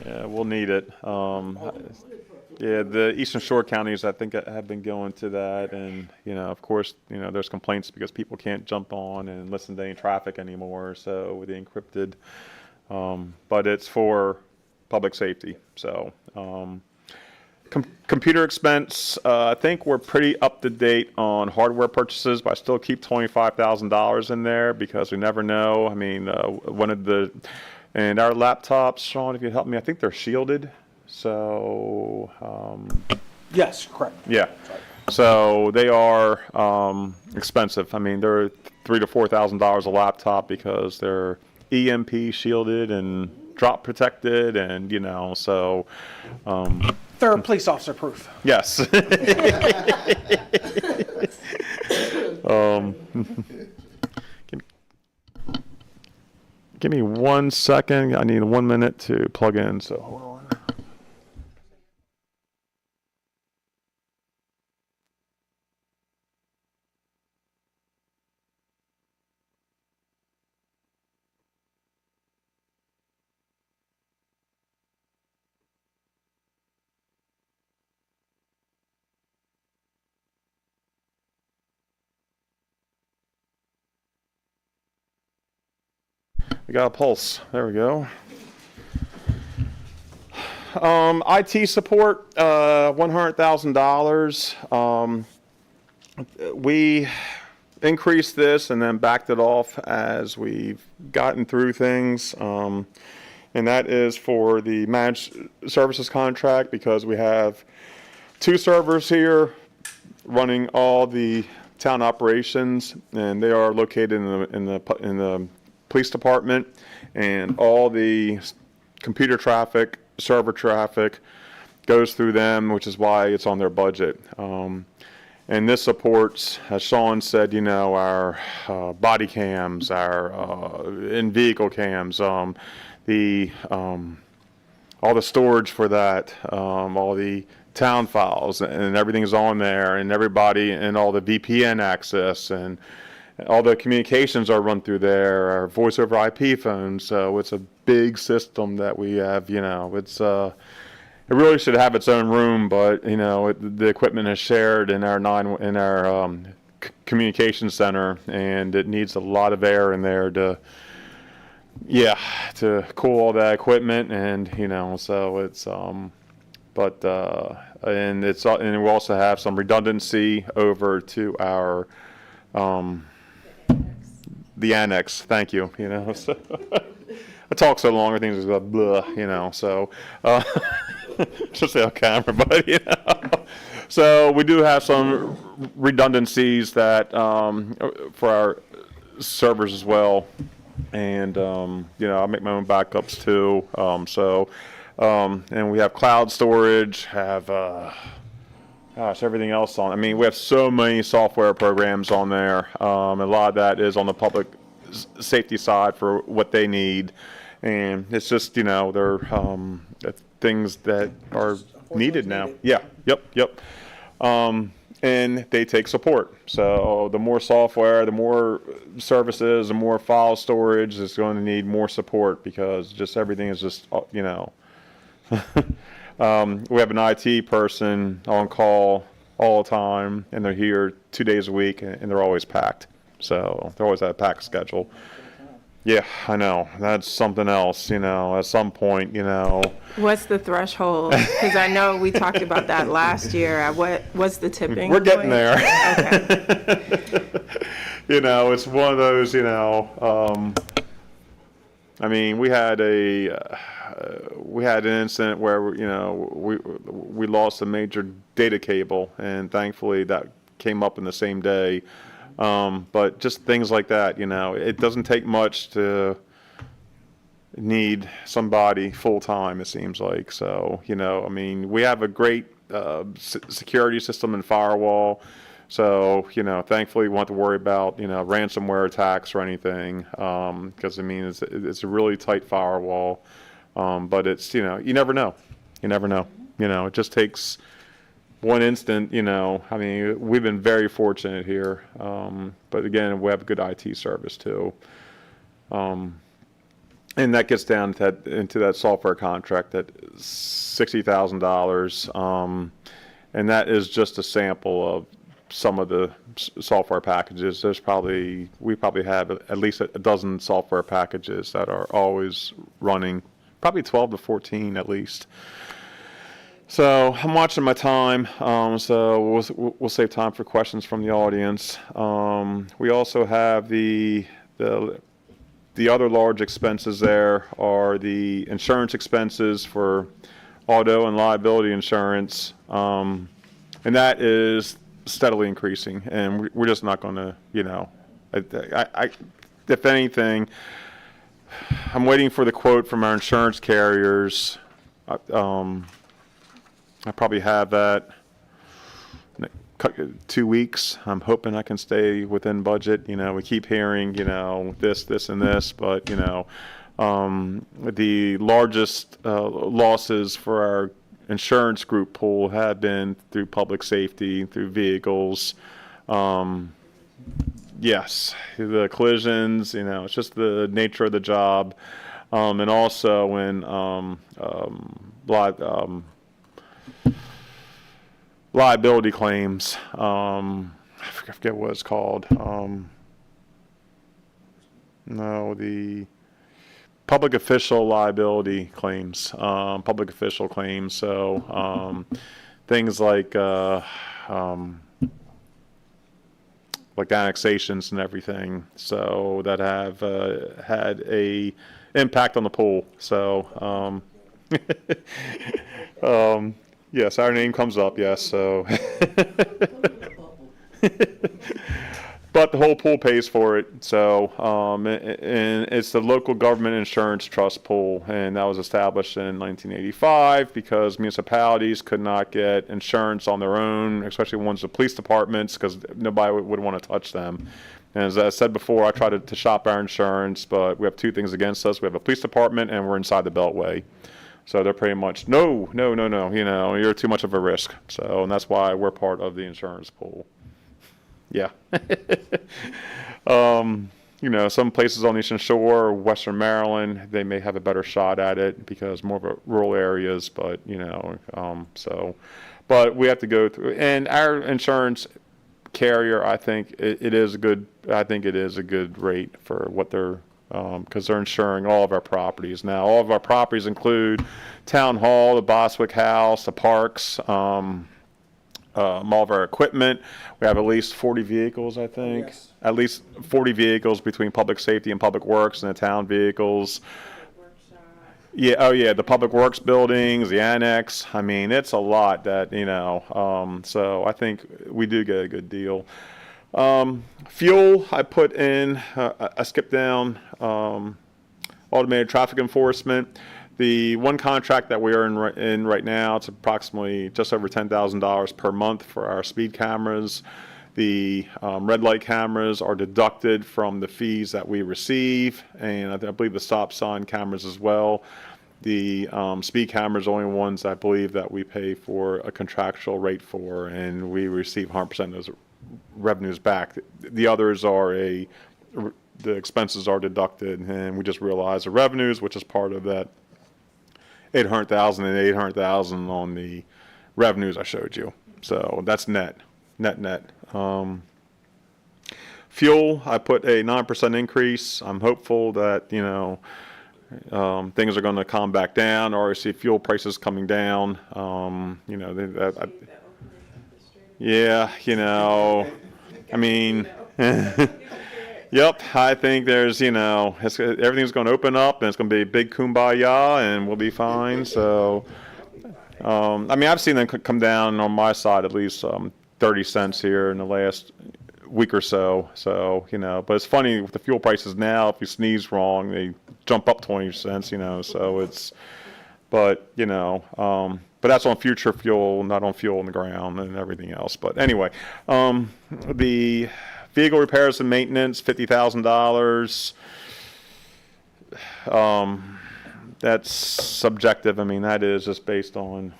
Yeah, we'll need it. Yeah, the Eastern Shore counties, I think, have been going to that, and of course, there's complaints because people can't jump on and listen to any traffic anymore. So with the encrypted, but it's for public safety. So computer expense, I think we're pretty up to date on hardware purchases, but I still keep $25,000 in there because we never know. I mean, and our laptops, Sean, if you help me, I think they're shielded. So, Yes, correct. yeah. So they are expensive. I mean, they're $3,000 to $4,000 a laptop because they're EMP shielded and drop protected, and so. They're police officer proof. Yes. Give me 1 second. I need 1 minute to plug in. So hold on. We got a pulse. There we go. IT support, $100,000. We increased this and then backed it off as we've gotten through things. And that is for the managed services contract because we have 2 servers here running all the town operations, and they are located in the police department, and all the computer traffic, server traffic goes through them, which is why it's on their budget. And this supports, as Sean said, our body cams, our in-vehicle cams, all the storage for that, all the town files, and everything is on there, and everybody, and all the VPN access, and all the communications are run through there, our voice over IP phones. So it's a big system that we have. It's it really should have its own room, but the equipment is shared in our communication center, and it needs a lot of air in there to cool all that equipment, and so it's and we also have some redundancy over to our the annex. Thank you. So I talk so long, everything's just like blah. So just say on camera, but So we do have some redundancies that for our servers as well, and I make my own backups too. And we have cloud storage, have everything else on. I mean, we have so many software programs on there. A lot of that is on the public safety side for what they need, and it's just they're things that are needed now. Yeah. Yep. And they take support. So the more software, the more services, the more file storage is going to need more support because just everything is just we have an IT person on call all the time, and they're here 2 days a week, and they're always packed. So they're always at a packed schedule. Yeah, I know. That's something else, at some point, What's the threshold? Because I know we talked about that last year. What's the tipping We're getting point? there. Okay. It's one of those, I mean, we had an incident where we lost a major data cable, and thankfully that came up in the same day. But just things like that, it doesn't take much to need somebody full time, it seems like. So, I mean, we have a great security system and firewall. So, thankfully, we won't have to worry about, ransomware attacks or anything, because, I mean, it's a really tight firewall. But it's, you never know. You never know. It just takes one instant, I mean, we've been very fortunate here. But again, we have a good IT service too. And that gets down to into that software contract, that $60,000. And that is just a sample of some of the software packages. We probably have at least a dozen software packages that are always running, probably 12 to 14 at least. So I'm watching my time, so we'll save time for questions from the audience. We also have the other large expenses there are the insurance expenses for auto and liability insurance, and that is steadily increasing, and we're just not going to, if anything, I'm waiting for the quote from our insurance carriers. I probably have that in 2 weeks. I'm hoping I can stay within budget. We keep hearing, this, and this, but, the largest losses for our insurance group pool have been through public safety, through vehicles. Yes, the collisions, it's just the nature of the job. And also when liability claims, I forget what it's called. The public official liability claims, public official claims. So things like annexations and everything. So that have had a impact on the pool. So yes, our name comes up, yes, so. But the whole pool pays for it, so, and it's the local government insurance trust pool, and that was established in 1985 because municipalities could not get insurance on their own, especially ones with police departments, because nobody would want to touch them. And as I said before, I try to shop our insurance, but we have two things against us. We have a police department, and we're inside the Beltway. So they're pretty much, no, you're too much of a risk. So, and that's why we're part of the insurance pool. Yeah. Some places on the Eastern Shore, Western Maryland, they may have a better shot at it because more of a rural areas, but, but we have to go through, and our insurance carrier, I think it is a good rate for what they're, because they're insuring all of our properties. Now, all of our properties include Town Hall, the Boswick House, the parks, all of our equipment. We have at least 40 vehicles, I think. Yes. At least 40 vehicles between public safety and public works and the town vehicles. Yeah, oh yeah, the public works buildings, the annex. I mean, it's a lot that, so I think we do get a good deal. Fuel, I put in, I skipped down automated traffic enforcement. The one contract that we are in right now, it's approximately just over $10,000 per month for our speed cameras. The red light cameras are deducted from the fees that we receive, and I believe the stop sign cameras as well. The speed cameras are only ones I believe that we pay for a contractual rate for, and we receive 100% of those revenues back. The others are the expenses are deducted, and we just realize the revenues, which is part of that 800,000 and 800,000 on the revenues I showed you. So that's net. Fuel, I put a 9% increase. I'm hopeful that, things are going to calm back down, or I see fuel prices coming down. Yeah, I mean, yep, I think there's, everything's going to open up, and it's going to be a big kumbaya, and we'll be fine. So, I mean, I've seen them come down on my side at least 30 cents here in the last week or so. So, but it's funny with the fuel prices now, if you sneeze wrong, they jump up 20 cents, so but that's on future fuel, not on fuel on the ground and everything else. But anyway, the vehicle repairs and maintenance, $50,000. That's subjective. I mean, that is just based on.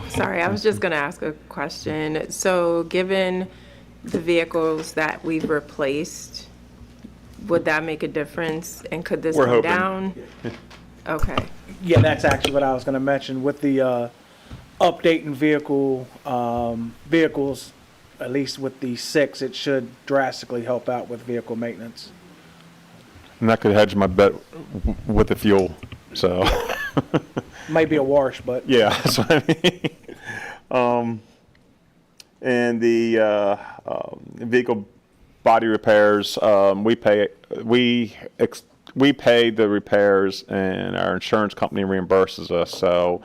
Sorry, I was just going to ask a question. So given the vehicles that we've replaced, would that make a difference? And could this We're come hoping. down? Okay. Yeah, that's actually what I was going to mention with the updating vehicles. At least with the 6, it should drastically help out with vehicle maintenance. And that could hedge my bet with the fuel. So. Might be a wash, but Yeah, that's what I mean. And the vehicle body repairs, we pay the repairs, and our insurance company reimburses us. So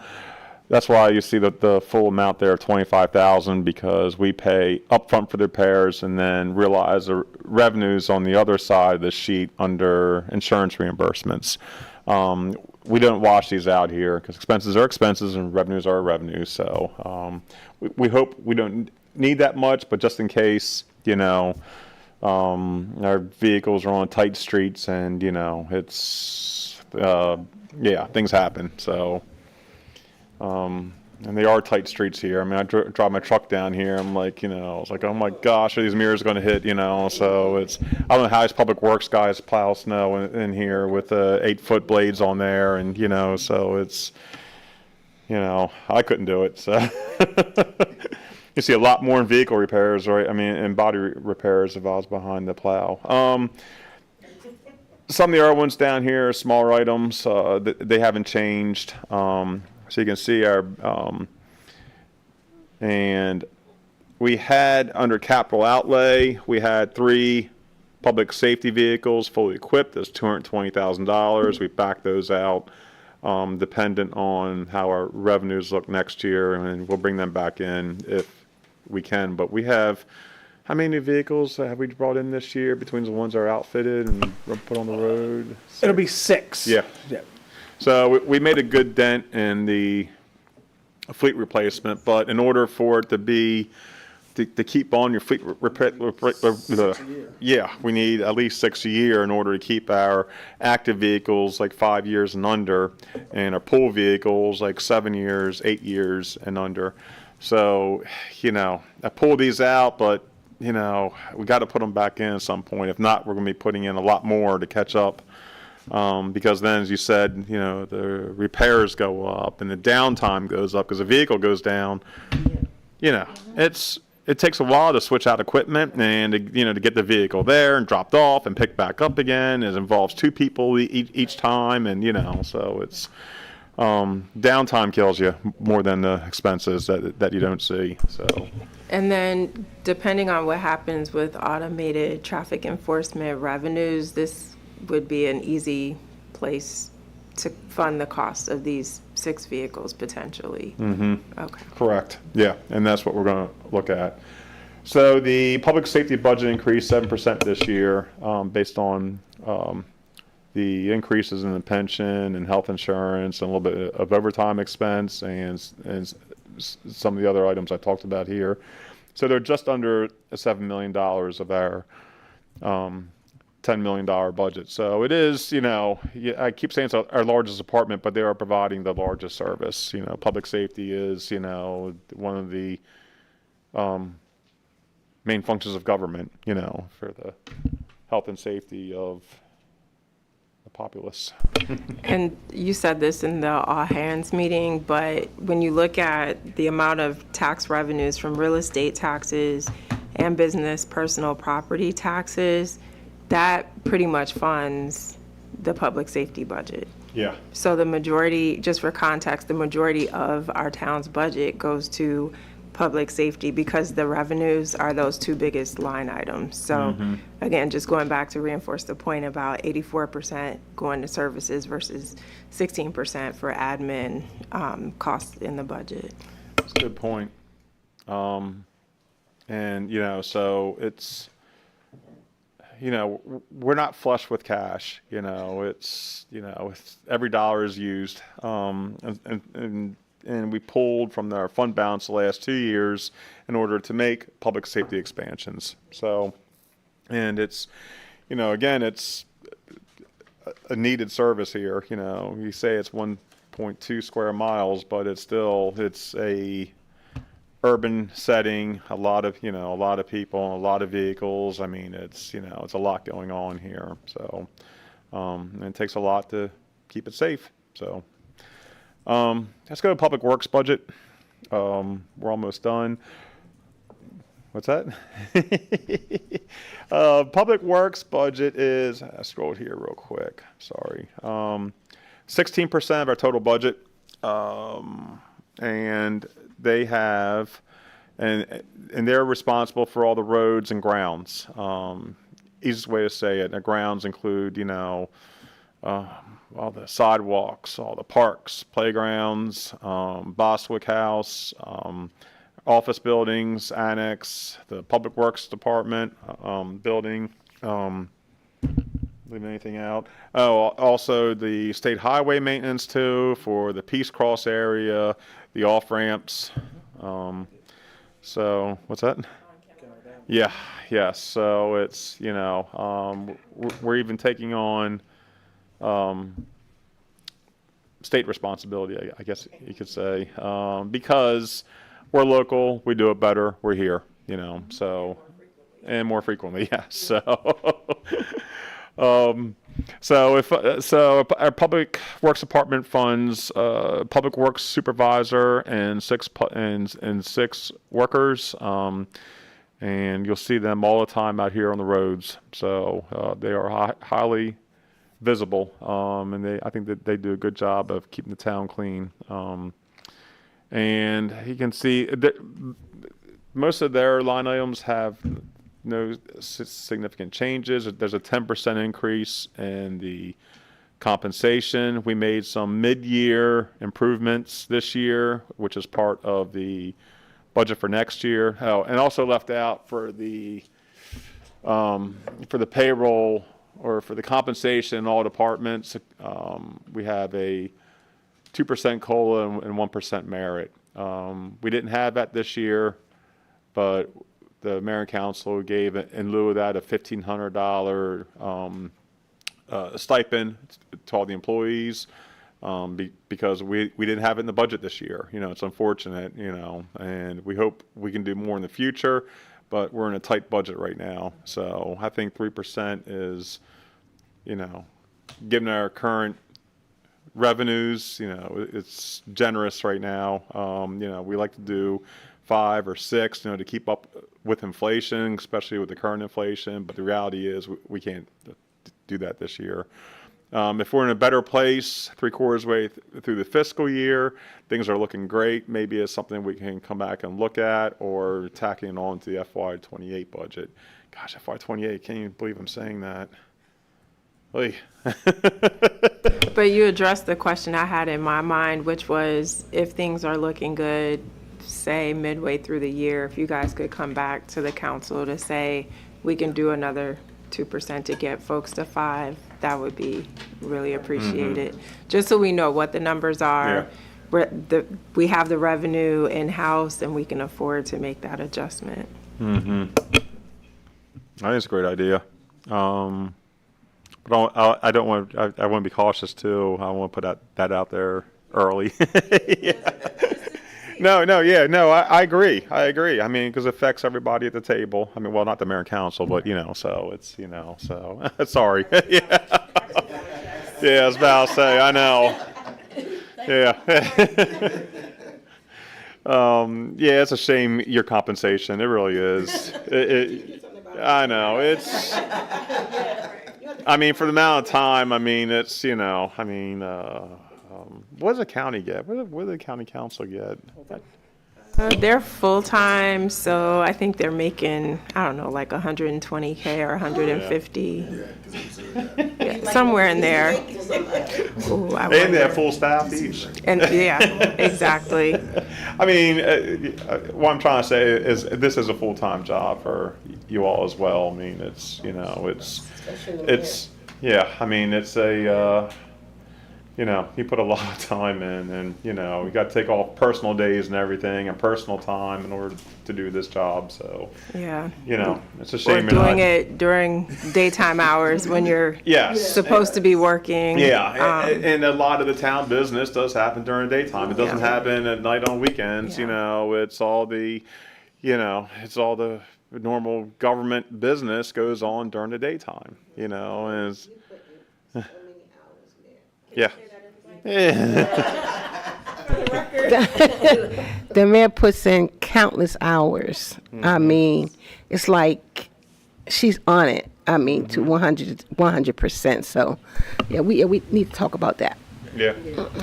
that's why you see the full amount there of $25,000, because we pay upfront for the repairs and then realize the revenues on the other side of the sheet under insurance reimbursements. We don't wash these out here because expenses are expenses and revenues are revenues. So we hope we don't need that much, but just in case, our vehicles are on tight streets and, it's, things happen. So, and they are tight streets here. I mean, I drive my truck down here. I'm like, it's like, oh my gosh, are these mirrors going to hit, So I don't know how these public works guys plow snow in here with 8-foot blades on there. And, so it's, I couldn't do it. So you see a lot more in vehicle repairs, right? I mean, in body repairs if I was behind the plow. Some of the other ones down here are smaller items. They haven't changed. So you can see our, and we had under capital outlay, we had 3 public safety vehicles fully equipped. That's $220,000. We backed those out, dependent on how our revenues look next year, and we'll bring them back in if we can. But we have, how many new vehicles have we brought in this year between the ones that are outfitted and put on the road? it'll be 6. Yeah. So we made a good dent in the fleet replacement, but in order for it to be to keep on your fleet yeah, we need at least 6 a year in order to keep our active vehicles like 5 years and under, and our pool vehicles like 7 years, 8 years and under. So, I pulled these out, but we got to put them back in at some point. If not, we're going to be putting in a lot more to catch up. Because then, as you said, the repairs go up and the downtime goes up because the vehicle goes down. It takes a while to switch out equipment and to get the vehicle there and dropped off and picked back up again. It involves 2 people each time, and so it's downtime kills you more than the expenses that you don't see. So. And then depending on what happens with automated traffic enforcement revenues, this would be an easy place to fund the cost of these 6 vehicles potentially. Mm-hmm. Okay. Correct. Yeah, and that's what we're going to look at. So the public safety budget increased 7% this year, based on the increases in the pension and health insurance and a little bit of overtime expense and some of the other items I talked about here. So they're just under $7 million of our $10 million budget. So it is, I keep saying it's our largest department, but they are providing the largest service. Public safety is, one of the main functions of government, for the health and safety of the populace. And you said this in the all hands meeting, but when you look at the amount of tax revenues from real estate taxes and business personal property taxes, that pretty much funds the public safety budget. Yeah. So the majority, just for context, the majority of our town's budget goes to public safety because the revenues are those 2 biggest line items. So again, just going back to reinforce the point about 84% going to services versus 16% for admin costs in the budget. That's a good point. And, so it's, we're not flush with cash, it's every dollar is used. And we pulled from our fund balance the last 2 years in order to make public safety expansions. So, and it's, again, it's a needed service here. You say it's 1.2 square miles, but it's a urban setting, a lot of people, a lot of vehicles. I mean, it's a lot going on here. So, and it takes a lot to keep it safe. So, let's go to public works budget. We're almost done. What's that? Public works budget is, I scrolled here real quick. Sorry. 16% of our total budget. And they have, and they're responsible for all the roads and grounds. Easiest way to say it, the grounds include, all the sidewalks, all the parks, playgrounds, Boswick House, office buildings, annex, the Public Works Department building. Leave anything out? Oh, also the state highway maintenance too for the Peace Cross area, the off ramps. So what's that? Yeah, yes. So it's we're even taking on state responsibility, I guess you could say, because we're local, we do it better, we're here, so, and more frequently, yeah, so. So our public works department funds public works supervisor and six workers, and you'll see them all the time out here on the roads. So they are highly visible, and I think that they do a good job of keeping the town clean. And you can see that most of their line items have no significant changes. There's a 10% increase in the compensation. We made some mid-year improvements this year, which is part of the budget for next year. Oh, and also left out for the payroll or for the compensation in all departments, we have a 2% COLA and 1% merit. We didn't have that this year, but the mayor and council gave, in lieu of that, a $1,500 stipend to all the employees because we didn't have it in the budget this year. It's unfortunate, and we hope we can do more in the future, but we're in a tight budget right now. So I think 3% is, given our current revenues, it's generous right now. We like to do 5 or 6, to keep up with inflation, especially with the current inflation. But the reality is we can't do that this year. If we're in a better place 3/4 way through the fiscal year, things are looking great. Maybe it's something we can come back and look at, or tacking on to the FY28 budget. Gosh, FY28, can't even believe I'm saying that. Oy. But you addressed the question I had in my mind, which was if things are looking good, say midway through the year, if you guys could come back to the council to say we can do another 2% to get folks to 5, that would be really appreciated. Just so we know what the numbers are. Yeah. We have the revenue in-house and we can afford to make that adjustment. I think it's a great idea. But I don't want. I want to be cautious too. I want to put that out there early. Yeah. No. I agree. I mean, because it affects everybody at the table. I mean, well, not the mayor and council, but so it's so sorry. Yeah. Yeah, I was about to say. I know. Yeah. Yeah, it's a shame your compensation. It really is. I know it's. I mean, for the amount of time, I mean, it's, what does the county get? What does the county council get? They're full-time, so I think they're making, I don't know, like 120K or 150. Yeah, somewhere in there. Ooh, I And they wonder. have full staff each. And yeah, exactly. I mean, what I'm trying to say is this is a full-time job for you all as well. I mean, yeah, I mean, it's you put a lot of time in, and, you got to take off personal days and everything and personal time in order to do this job. So, Yeah. it's a Or shame. doing it during daytime hours when you're Yes. supposed to be working. Yeah, and a lot of the town business does happen during the daytime. It doesn't Yeah. happen at night on weekends. Yeah. It's all the normal government business goes on during the daytime. And it's, yeah. The mayor puts in countless hours. I mean, it's like she's on it. I mean, to 100%. So, yeah, we need to talk about that. Yeah.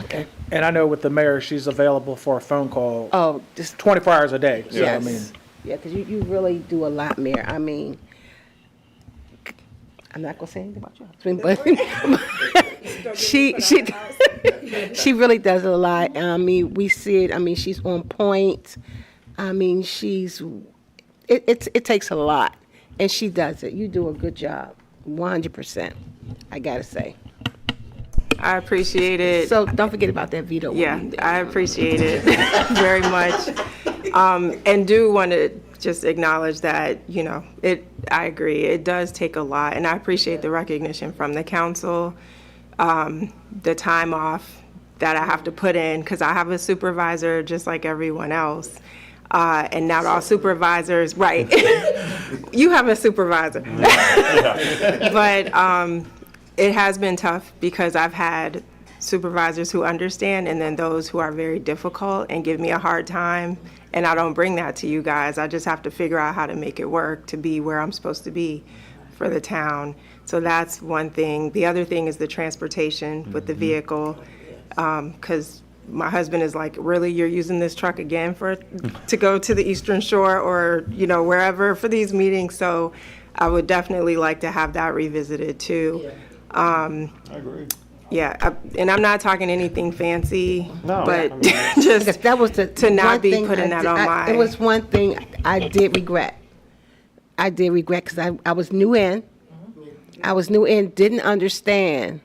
Okay. And I know with the mayor, she's available for a phone call Oh, just 24 hours a day. So, yes. I mean, Yeah, because you really do a lot, Mayor. I mean, I'm not gonna say anything about your husband, but she really does a lot. I mean, we see it. I mean, she's on point. I mean, it takes a lot, and she does it. You do a good job, 100%. I gotta say. I appreciate it. So don't forget about that veto. Yeah, I appreciate it very much. And do want to just acknowledge that, I agree, it does take a lot. And I appreciate the recognition from the council, the time off that I have to put in, because I have a supervisor just like everyone else. And not all supervisors, right. You have a supervisor. But it has been tough because I've had supervisors who understand and then those who are very difficult and give me a hard time. And I don't bring that to you guys. I just have to figure out how to make it work to be where I'm supposed to be for the town. So that's one thing. The other thing is the transportation with the vehicle, because my husband is like, really, you're using this truck again to go to the Eastern Shore or, wherever for these meetings. So I would definitely like to have that revisited too. I agree. Yeah, and I'm not talking anything fancy, No, but I mean, just Because that was to not one be thing putting that on my. It was one thing I did regret. I did regret because I was new in. I was new in, didn't understand,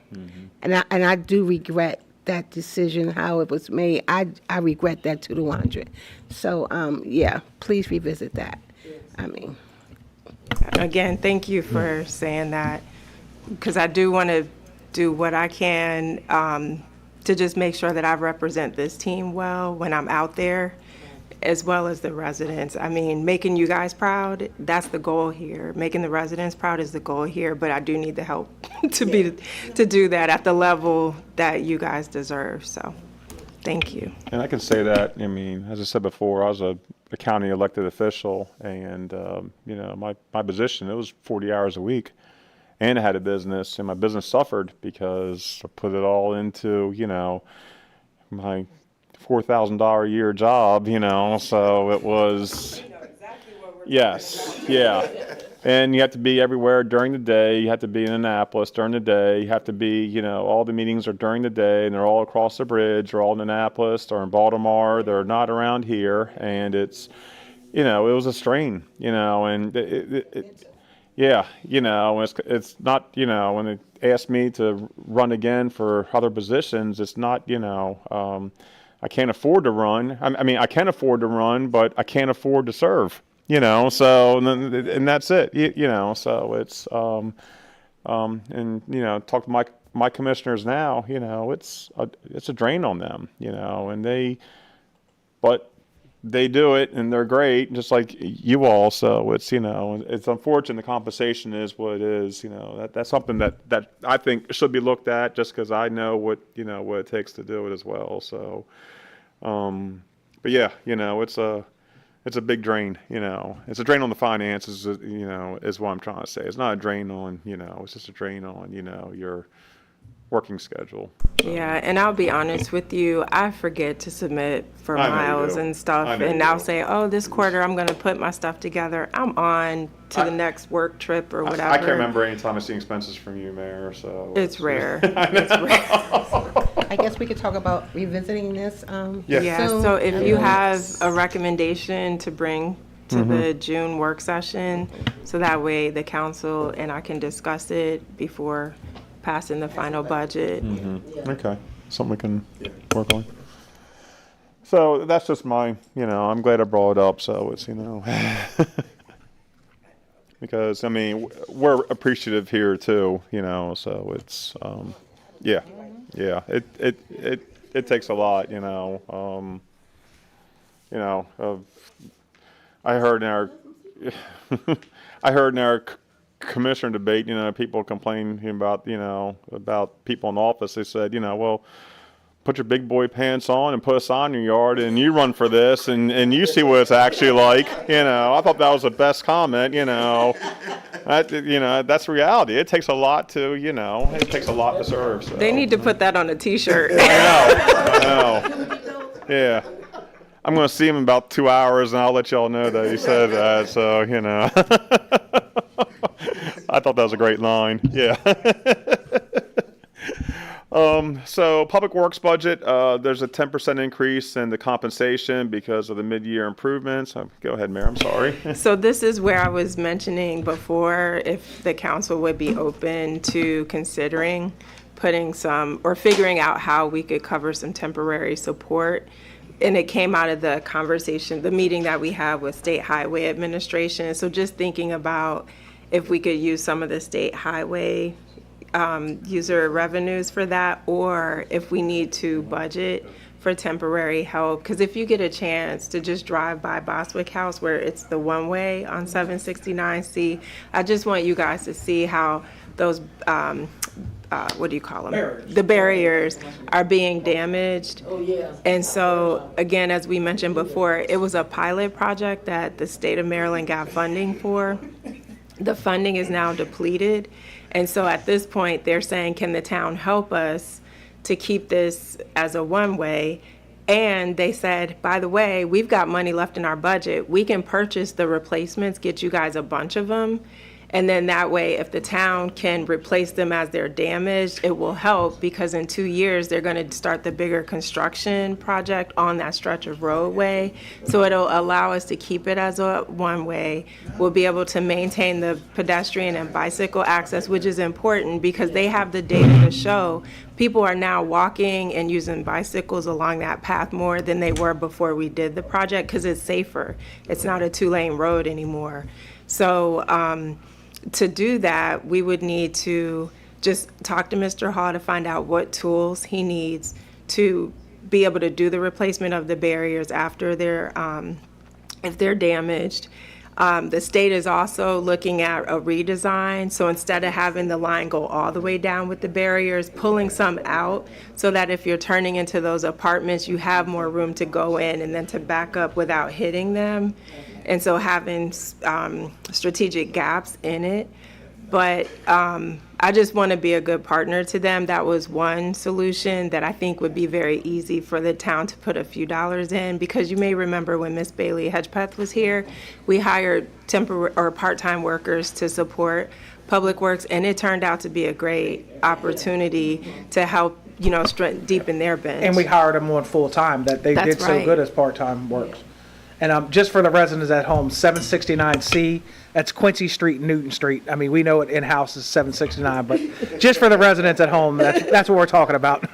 and I do regret that decision, how it was made. I regret that to the 100. So yeah, please revisit that. I mean, Again, thank you for saying that, because I do want to do what I can to just make sure that I represent this team well when I'm out there, as well as the residents. I mean, making you guys proud, that's the goal here. Making the residents proud is the goal here, but I do need the help to do that at the level that you guys deserve. So, thank you. And I can say that, I mean, as I said before, I was a county elected official, and, my position, it was 40 hours a week. And I had a business, and my business suffered because I put it all into, my $4,000 a year job, so it was, yes, yeah. And you have to be everywhere during the day. You have to be in Annapolis during the day. You have to be, all the meetings are during the day, and they're all across the bridge, or all in Annapolis, or in Baltimore. They're not around here, and it's, it was a strain, and yeah, it's not, when they ask me to run again for other positions, it's not, I can't afford to run. I mean, I can afford to run, but I can't afford to serve, so, and that's it, so it's, and, talk to my commissioners now, it's a drain on them, and but they do it and they're great, just like you all. So it's, it's unfortunate the compensation is what it is. That's something that I think should be looked at, just because I know what it takes to do it as well. So, but yeah, it's a big drain. It's a drain on the finances. Is what I'm trying to say. It's not a drain on it's just a drain on your working schedule. Yeah, and I'll be honest with you, I forget to submit for I know you miles do. and stuff, I know and you I'll do. say, oh, this quarter I'm gonna put my stuff together. I'm on to the next work trip or whatever. I can't remember any time I've seen expenses from you, Mayor, so. It's rare. I know. It's rare. I guess we could talk about revisiting this, Yeah. Yeah, soon. so if I you mean, have a recommendation to bring to the June work session, so that way the council and I can discuss it before passing the final budget. Okay, something we can work on. So that's just my, I'm glad I brought it up, so it's, because, I mean, we're appreciative here too, so it's, yeah, it takes a lot, of, I heard in our commissioner debate, people complaining about people in office. They said, well, put your big boy pants on and put a sign in your yard and you run for this and you see what it's actually like. I thought that was the best comment, that's reality. It takes a lot to, it takes a lot to serve. So. They need to put that on a t-shirt. I know. Yeah. I'm going to see him in about 2 hours, and I'll let y'all know that he said that. So, I thought that was a great line. Yeah. So Public Works budget, there's a 10% increase in the compensation because of the mid-year improvements. Go ahead, Mayor. I'm sorry. So this is where I was mentioning before, if the council would be open to considering putting some, or figuring out how we could cover some temporary support. And it came out of the conversation, the meeting that we had with State Highway Administration. So just thinking about if we could use some of the state highway user revenues for that, or if we need to budget for temporary help. Because if you get a chance to just drive by Boswick House, where it's the one-way on 769C, I just want you guys to see how those what do you call them? Barriers. The barriers are being damaged. Oh, yeah. And so, again, as we mentioned before, it was a pilot project that the state of Maryland got funding for. The funding is now depleted. And so at this point, they're saying, can the town help us to keep this as a one-way? And they said, by the way, we've got money left in our budget. We can purchase the replacements, get you guys a bunch of them. And then that way, if the town can replace them as they're damaged, it will help, because in 2 years, they're going to start the bigger construction project on that stretch of roadway. So it'll allow us to keep it as a one-way. We'll be able to maintain the pedestrian and bicycle access, which is important because they have the data to show people are now walking and using bicycles along that path more than they were before we did the project, because it's safer. It's not a 2-lane road anymore. So, to do that, we would need to just talk to Mr. Hall to find out what tools he needs to be able to do the replacement of the barriers after they're, if they're damaged. The state is also looking at a redesign. So instead of having the line go all the way down with the barriers, pulling some out so that if you're turning into those apartments, you have more room to go in and then to back up without hitting them. And so having strategic gaps in it. But I just want to be a good partner to them. That was one solution that I think would be very easy for the town to put a few dollars in, because you may remember when Miss Bailey Hedgepeth was here, we hired temporary or part-time workers to support Public Works, and it turned out to be a great opportunity to help, deepen their bench. And we hired them on full-time, that they That's did so right. good as part-time works. And just for the residents at home, 769C, that's Quincy Street, Newton Street. I mean, we know it in-house is 769, but just for the residents at home, that's what we're talking about.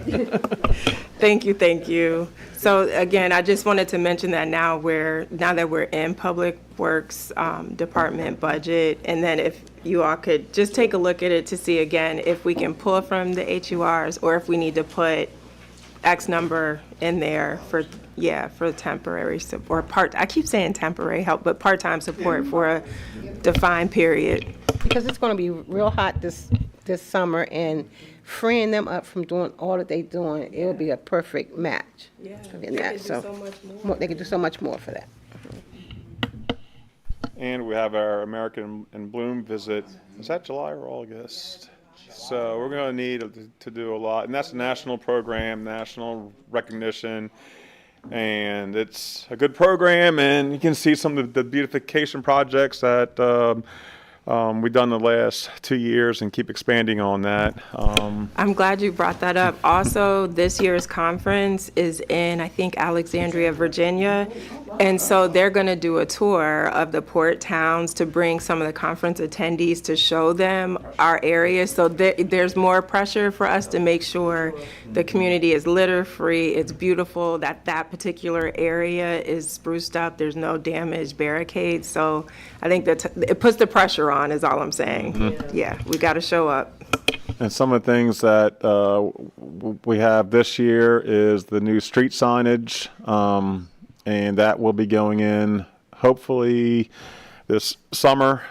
Thank you. So again, I just wanted to mention that now that we're in Public Works Department budget, and then if you all could just take a look at it to see again if we can pull from the HURs or if we need to put X number in there for temporary support, I keep saying temporary help, but part-time support for a defined period. Because it's going to be real hot this summer, and freeing them up from doing all that they're doing, it'll be a perfect match. Yeah, in that. So they can do so much more for that. And we have our American in Bloom visit. Is that July or August? So we're going to need to do a lot, and that's a national program, national recognition, and it's a good program. And you can see some of the beautification projects that we've done the last 2 years, and keep expanding on that. I'm glad you brought that up. Also, this year's conference is in, I think, Alexandria, Virginia. And so they're going to do a tour of the port towns to bring some of the conference attendees to show them our area. So there's more pressure for us to make sure the community is litter-free, it's beautiful, that particular area is spruced up, there's no damaged barricades. So I think that it puts the pressure on, is all I'm saying. Yeah, we got to show up. And some of the things that we have this year is the new street signage, and that will be going in hopefully this summer.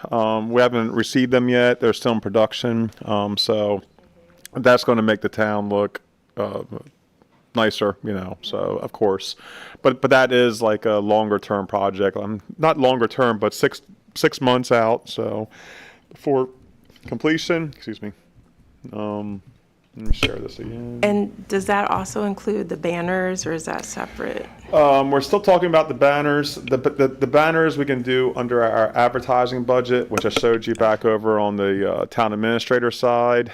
We haven't received them yet; they're still in production. So that's going to make the town look nicer, So of course, but that is like a longer term project. Not longer term, but six months out. So before completion, excuse me. Let me share this again. And does that also include the banners, or is that separate? We're still talking about the banners. The banners we can do under our advertising budget, which I showed you back over on the town administrator side.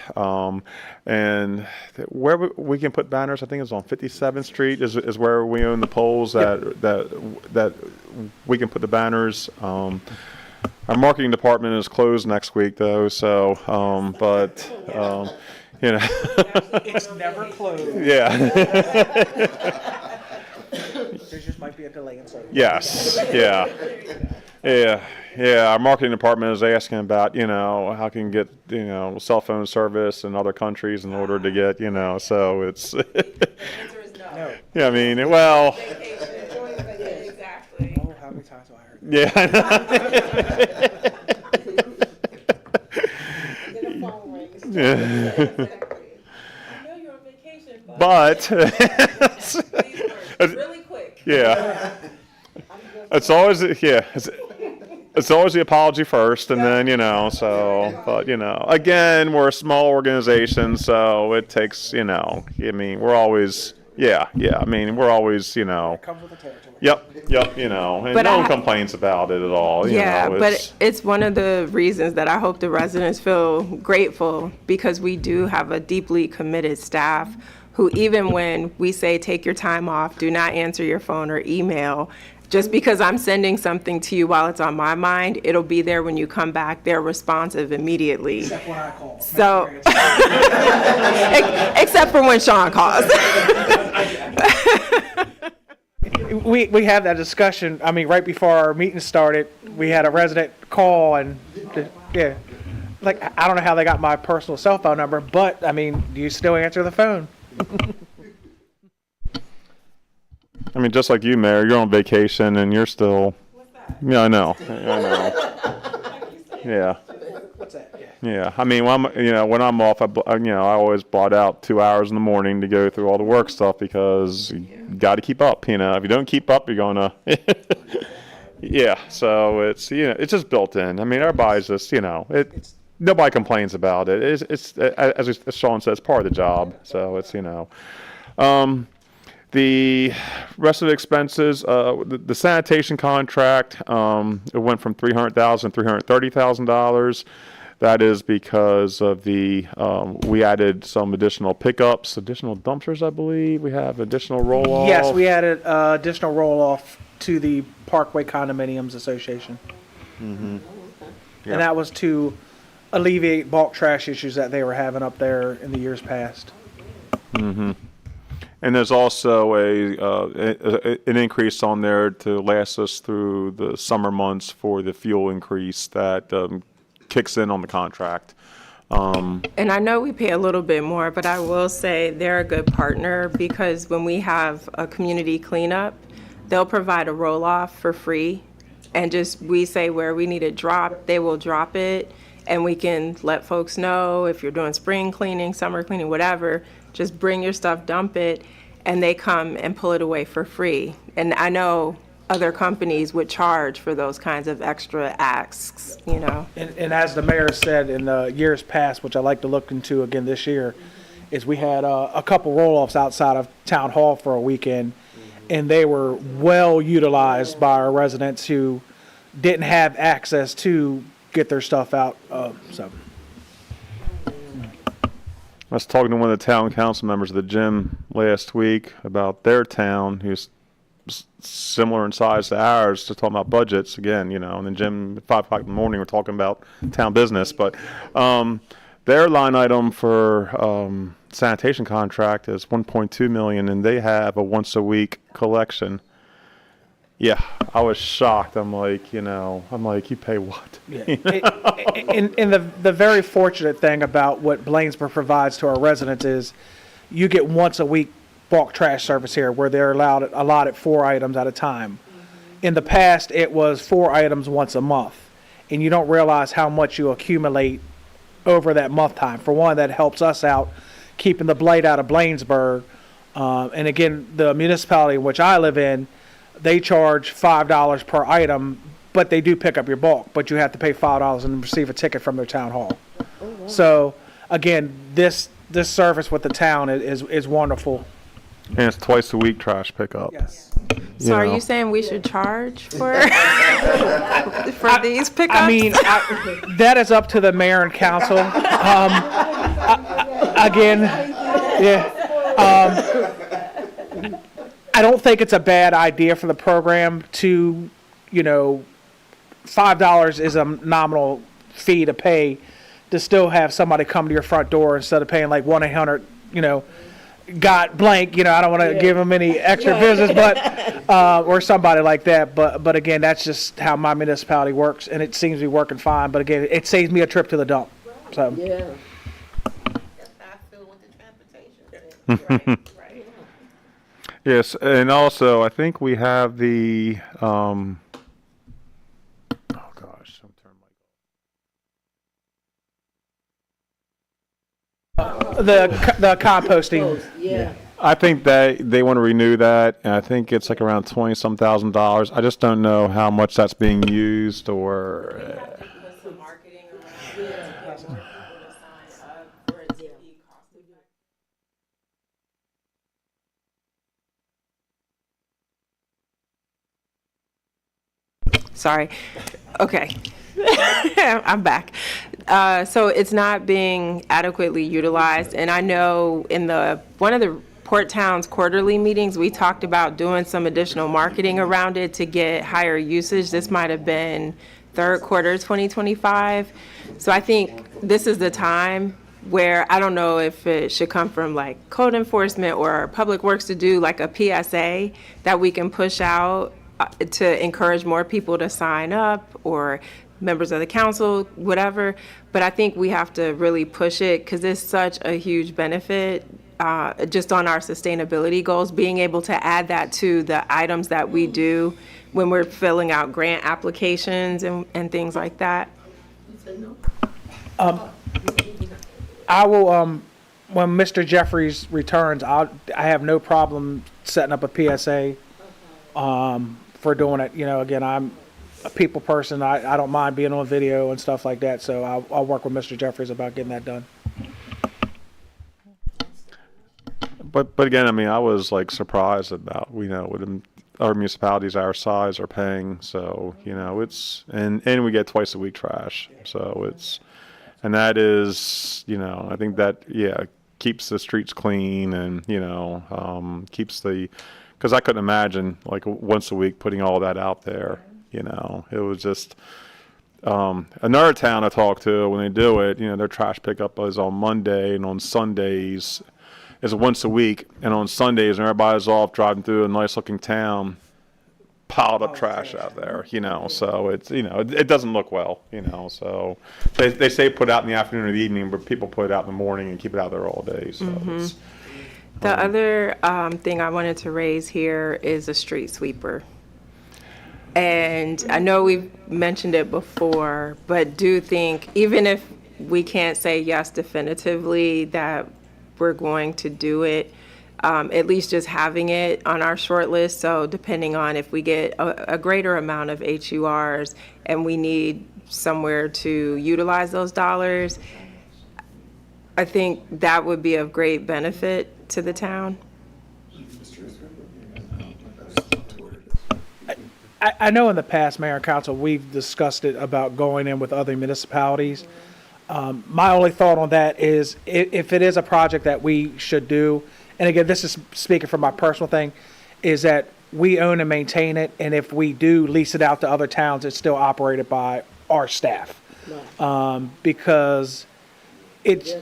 And where we can put banners, I think it's on 57th Street is where we own the poles that we can put the banners. Our marketing department is closed next week, though. So, It's never closed. Yeah. There just might be a delay in service. Yes. Yeah. Yeah. Our marketing department is asking about, how can you get, cell phone service in other countries in order to get, so it's. The answer is no. Yeah, I mean, well. Exactly. Oh, how many times have I heard that? Yeah. Yeah. I know you're on vacation, But. really quick. Yeah. It's always it's always the apology first, and then but again, we're a small organization, so it takes I mean, we're always I mean, we're always Comes with the territory. Yep, and But no one complains about it at all. Yeah, It's, but it's one of the reasons that I hope the residents feel grateful, because we do have a deeply committed staff who, even when we say take your time off, do not answer your phone or email, just because I'm sending something to you while it's on my mind, it'll be there when you come back. They're responsive immediately. Except when I call. So, except for when Sean calls. We had that discussion. I mean, right before our meeting started, we had a resident call, and like, I don't know how they got my personal cell phone number, but I mean, do you still answer the phone? I mean, just like you, Mayor, you're on vacation and you're still. What's that? Yeah, I know. Yeah. What's that? Yeah. Yeah, I mean, when I'm off, I always blot out 2 hours in the morning to go through all the work stuff, because you got to keep up. If you don't keep up, you're gonna. Yeah, so it's it's just built in. I mean, everybody's just nobody complains about it. It's as Sean says, part of the job. So it's the rest of the expenses, the sanitation contract, it went from $300,000 to $330,000. That is because of we added some additional pickups, additional dumpsters, I believe. We have additional roll-off. Yes, we added additional roll-off to the Parkway Condominiums Association. Mm-hmm. And that was to alleviate bulk trash issues that they were having up there in the years past. Mm-hmm. And there's also an increase on there to last us through the summer months for the fuel increase that kicks in on the contract. And I know we pay a little bit more, but I will say they're a good partner, because when we have a community cleanup, they'll provide a roll-off for free. And just we say where we need it dropped, they will drop it. And we can let folks know if you're doing spring cleaning, summer cleaning, whatever, just bring your stuff, dump it, and they come and pull it away for free. And I know other companies would charge for those kinds of extra asks, you know? And as the mayor said in the years past, which I like to look into again this year, is we had a couple roll-offs outside of town hall for a weekend, and they were well utilized by our residents who didn't have access to get their stuff out. So I was talking to one of the town council members of the gym last week about their town, who's similar in size to ours, to talking about budgets again, you know, and the gym at 5 o'clock in the morning, we're talking about town business, but their line item for sanitation contract is 1.2 million, and they have a once a week collection. Yeah, I was shocked. I'm like, you pay what? yeah. And the very fortunate thing about what Blainsburg provides to our residents is you get once a week bulk trash service here, where they're allotted 4 items at a time. In the past, it was 4 items once a month, and you don't realize how much you accumulate over that month time. For one, that helps us out keeping the blight out of Blainsburg. And again, the municipality in which I live in, they charge $5 per item, but they do pick up your bulk, but you have to pay $5 and receive a ticket from their town hall. So again, this service with the town is wonderful. And it's twice a week trash pickup. Yes. So are know. you saying we should charge for these pickups? I mean, that is up to the mayor and council. Again, yeah. I don't think it's a bad idea for the program to, $5 is a nominal fee to pay to still have somebody come to your front door instead of paying like 1-800, got blank, I don't want to give them any extra business, but, or somebody like that. But again, that's just how my municipality works, and it seems to be working fine. But again, it saves me a trip to the dump. So. Yeah. That's how I feel with the transportation. Right. Yes, and also I think we have the oh gosh, I'm turning The composting. Yeah. I think that they want to renew that, and I think it's like around $20-some thousand. I just don't know how much that's being used, or Sorry. Okay. I'm back. So it's not being adequately utilized, and I know in one of the Port Town's quarterly meetings, we talked about doing some additional marketing around it to get higher usage. This might have been third quarter 2025. So I think this is the time where I don't know if it should come from like code enforcement or Public Works to do like a PSA that we can push out to encourage more people to sign up, or members of the council, whatever. But I think we have to really push it because it's such a huge benefit just on our sustainability goals, being able to add that to the items that we do when we're filling out grant applications and things like that. I will, when Mr. Jeffries returns, I have no problem setting up a PSA for doing it. Again, I'm a people person. I don't mind being on video and stuff like that, so I'll work with Mr. Jeffries about getting that done. But again, I mean, I was like surprised about what our municipalities our size are paying. So it's and we get twice a week trash. So and that is I think that keeps the streets clean and keeps because I couldn't imagine like once a week putting all that out there. It was just another town I talked to when they do it. Their trash pickup is on Monday, and on Sundays is once a week, and on Sundays when everybody's off driving through a nice looking town, piled up trash out there. So it's it doesn't look well. So they say put it out in the afternoon or the evening, but people put it out in the morning and keep it out there all day. So it's. The other thing I wanted to raise here is a street sweeper. And I know we've mentioned it before, but do think, even if we can't say yes definitively that we're going to do it, at least just having it on our short list. So depending on if we get a greater amount of HURs and we need somewhere to utilize those dollars, I think that would be of great benefit to the town. I know in the past, Mayor and Council, we've discussed it about going in with other municipalities. My only thought on that is if it is a project that we should do, and again, this is speaking from my personal thing, is that we own and maintain it, and if we do lease it out to other towns, it's still operated by our staff. Because it's,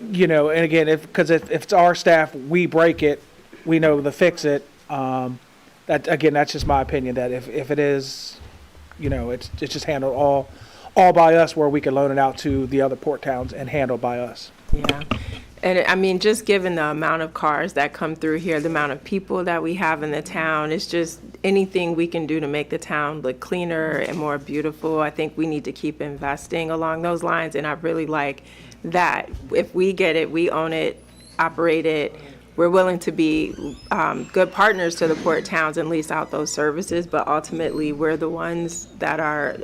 you know, and again, if it's our staff, we break it, we know to fix it. That, again, that's just my opinion, that if it is, you know, it's just handled all by us, where we can loan it out to the other port towns and handled by us. Yeah. And I mean, just given the amount of cars that come through here, the amount of people that we have in the town, it's just anything we can do to make the town look cleaner and more beautiful. I think we need to keep investing along those lines. And I really like that. If we get it, we own it, operate it. We're willing to be good partners to the port towns and lease out those services, but ultimately we're the ones that are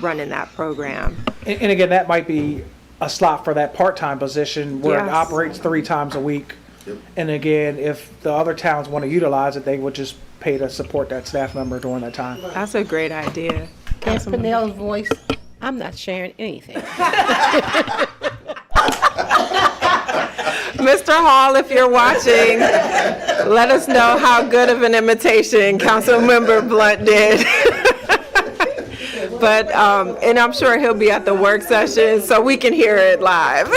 running that program. And again, that might be a slot for that part-time position where it Yes. operates 3 times a week. And again, if the other towns want to utilize it, they would just pay to support that staff member during that time. That's a great idea. And Councilman. Pernell's voice, I'm not sharing anything. Mr. Hall, if you're watching, let us know how good of an imitation Councilmember Blunt did. But, and I'm sure he'll be at the work session, so we can hear it live.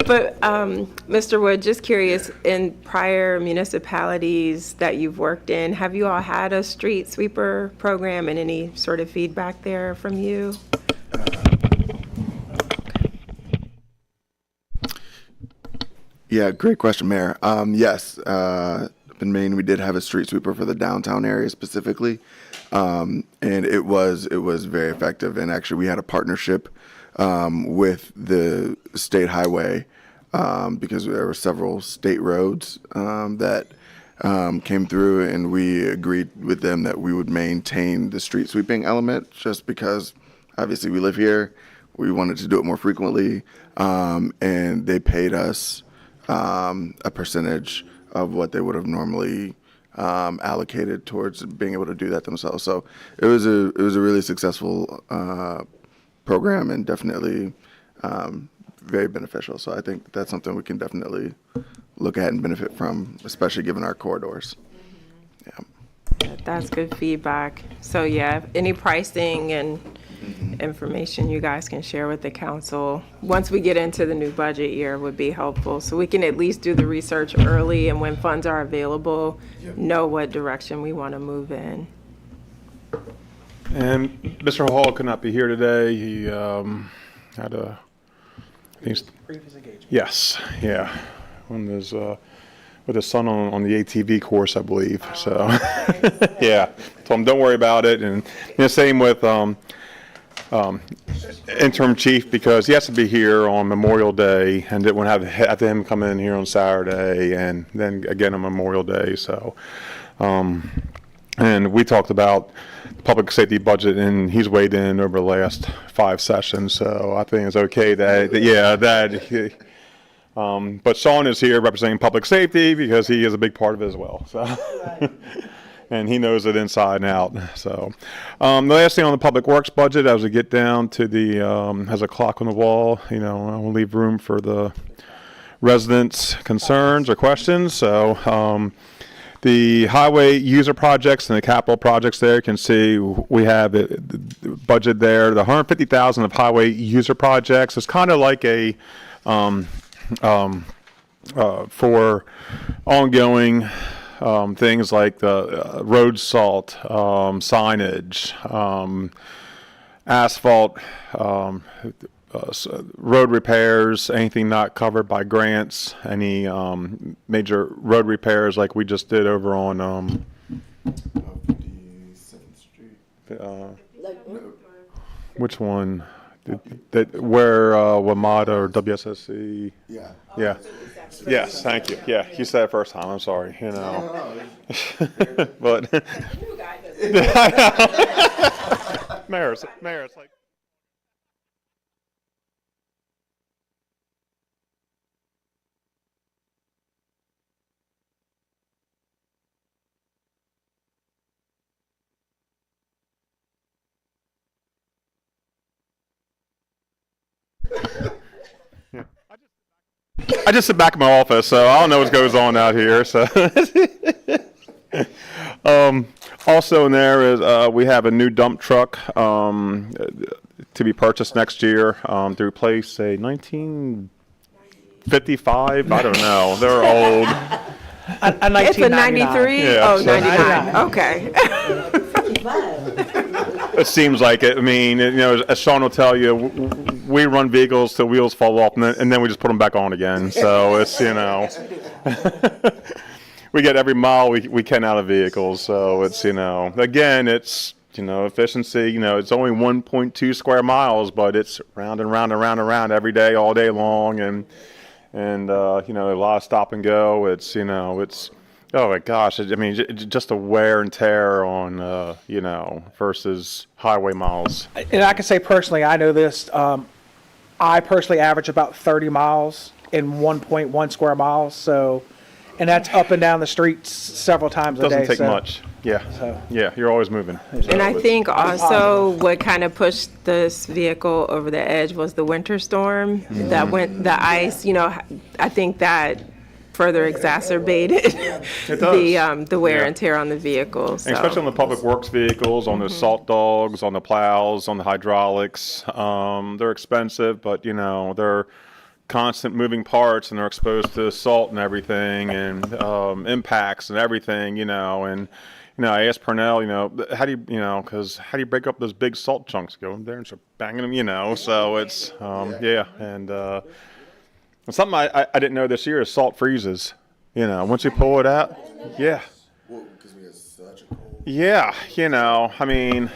But, Mr. Wood, just curious, in prior municipalities that you've worked in, have you all had a street sweeper program, and any sort of feedback there from you? Yeah, great question, Mayor. Yes, up in Maine, we did have a street sweeper for the downtown area specifically, and it was very effective. And actually, we had a partnership with the state highway because there were several state roads that came through, and we agreed with them that we would maintain the street sweeping element, just because obviously we live here. We wanted to do it more frequently, and they paid us a percentage of what they would have normally allocated towards being able to do that themselves. So it was a really successful program, and definitely very beneficial. So I think that's something we can definitely look at and benefit from, especially given our corridors. Yeah. That's good feedback. So yeah, any pricing and information you guys can share with the council once we get into the new budget year would be helpful, so we can at least do the research early, and when funds are available, know what direction we want to move in. And Mr. Hall could not be here today. He had a, Previous engagement. yes, yeah, one of those, with his son on the ATV course, I believe. So, yeah. Told him don't worry about it, and same with interim chief, because he has to be here on Memorial Day, and didn't want to have him come in here on Saturday, and then again on Memorial Day. So, and we talked about the public safety budget, and he's weighed in over the last 5 sessions. So I think it's okay but Sean is here representing public safety because he is a big part of it as well. So. Right. And he knows it inside and out. So, the last thing on the public works budget, as we get down to the, has a clock on the wall, I will leave room for the residents' concerns or questions. So, the highway user projects and the capital projects there, you can see we have the budget there. The 150,000 of highway user projects is kind of like a, for ongoing things like the road salt, signage, asphalt, road repairs, anything not covered by grants, any major road repairs like we just did over on 57th Street. which one? that where WMATA or WSSC. Yeah. Yeah. Yes, thank you. Yeah, you said it first time. I'm sorry. You know. But Mayor's like. I just sit back in my office, so I don't know what goes on out here. So, also in there is we have a new dump truck to be purchased next year to replace a 1955. I don't know. They're old. A It's a 1999. 93? Yeah, Oh, so- 99, okay. It seems like it. I mean, you know, as Sean will tell you, we run vehicles till wheels fall off, and then we just put them back on again. So it's, you know, we get every mile we can out of vehicles. So it's, you know, again, it's, you know, efficiency. You know, it's only 1.2 square miles, but it's round and round and round and round every day, all day long, and you know, a lot of stop and go. It's, you know, it's. Oh my gosh! I mean, just the wear and tear on, you know, versus highway miles. And I can say personally, I know this. I personally average about 30 miles in 1.1 square miles. So, and that's up and down the streets several times a day. Doesn't take so, much. Yeah, So. yeah, you're always moving. And I think also what kind of pushed this vehicle over the edge was the winter storm that went, the ice, you know, I think that further exacerbated the wear Yeah. and tear on the vehicle. So. And especially on the public works vehicles, on the salt dogs, on the plows, on the hydraulics. They're expensive, but you know, they're constant moving parts, and they're exposed to salt and everything, and impacts and everything, you know. And you know, I asked Purnell, you know, how do you break up those big salt chunks? Go in there and start banging them, you know. So it's yeah, and something I didn't know this year is salt freezes. You know, once you pull it out, yeah. Well, because we had such a cold. Yeah, you know, I mean,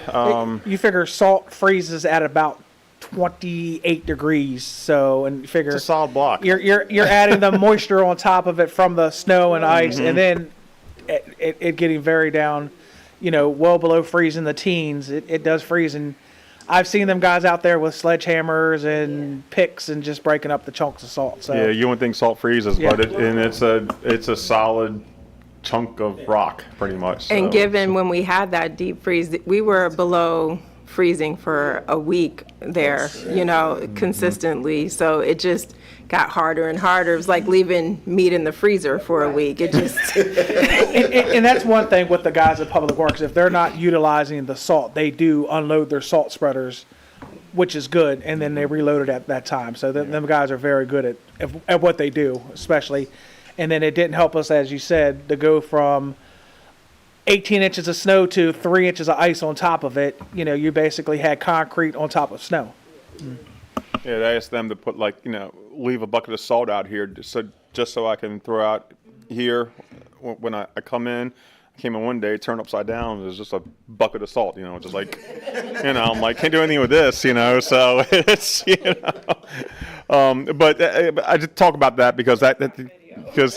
you figure salt freezes at about 28 degrees. So, and you figure it's a solid block. you're adding the moisture on top of it from the snow and ice, and then it getting very down, you know, well below freezing the teens. It does freeze, and I've seen them guys out there with sledgehammers and picks and just breaking up the chunks of salt. So Yeah, you wouldn't think salt freezes, Yeah. but it's a solid chunk of rock, pretty much. So. And given when we had that deep freeze, we were below freezing for a week there, you know, consistently. So it just got harder and harder. It was like leaving meat in the freezer for a week. It just. and that's one thing with the guys at Public Works. If they're not utilizing the salt, they do unload their salt spreaders, which is good, and then they reload it at that time. So them guys are very good at what they do, especially. And then it didn't help us, as you said, to go from 18 inches of snow to 3 inches of ice on top of it. You know, you basically had concrete on top of snow. Yeah, I asked them to put, like, you know, leave a bucket of salt out here just so I can throw out here when I come in. I came in one day, turned upside down, there's just a bucket of salt, you know, just like, you know, I'm like, can't do anything with this, you know, so it's, you know. But I just talk about that because because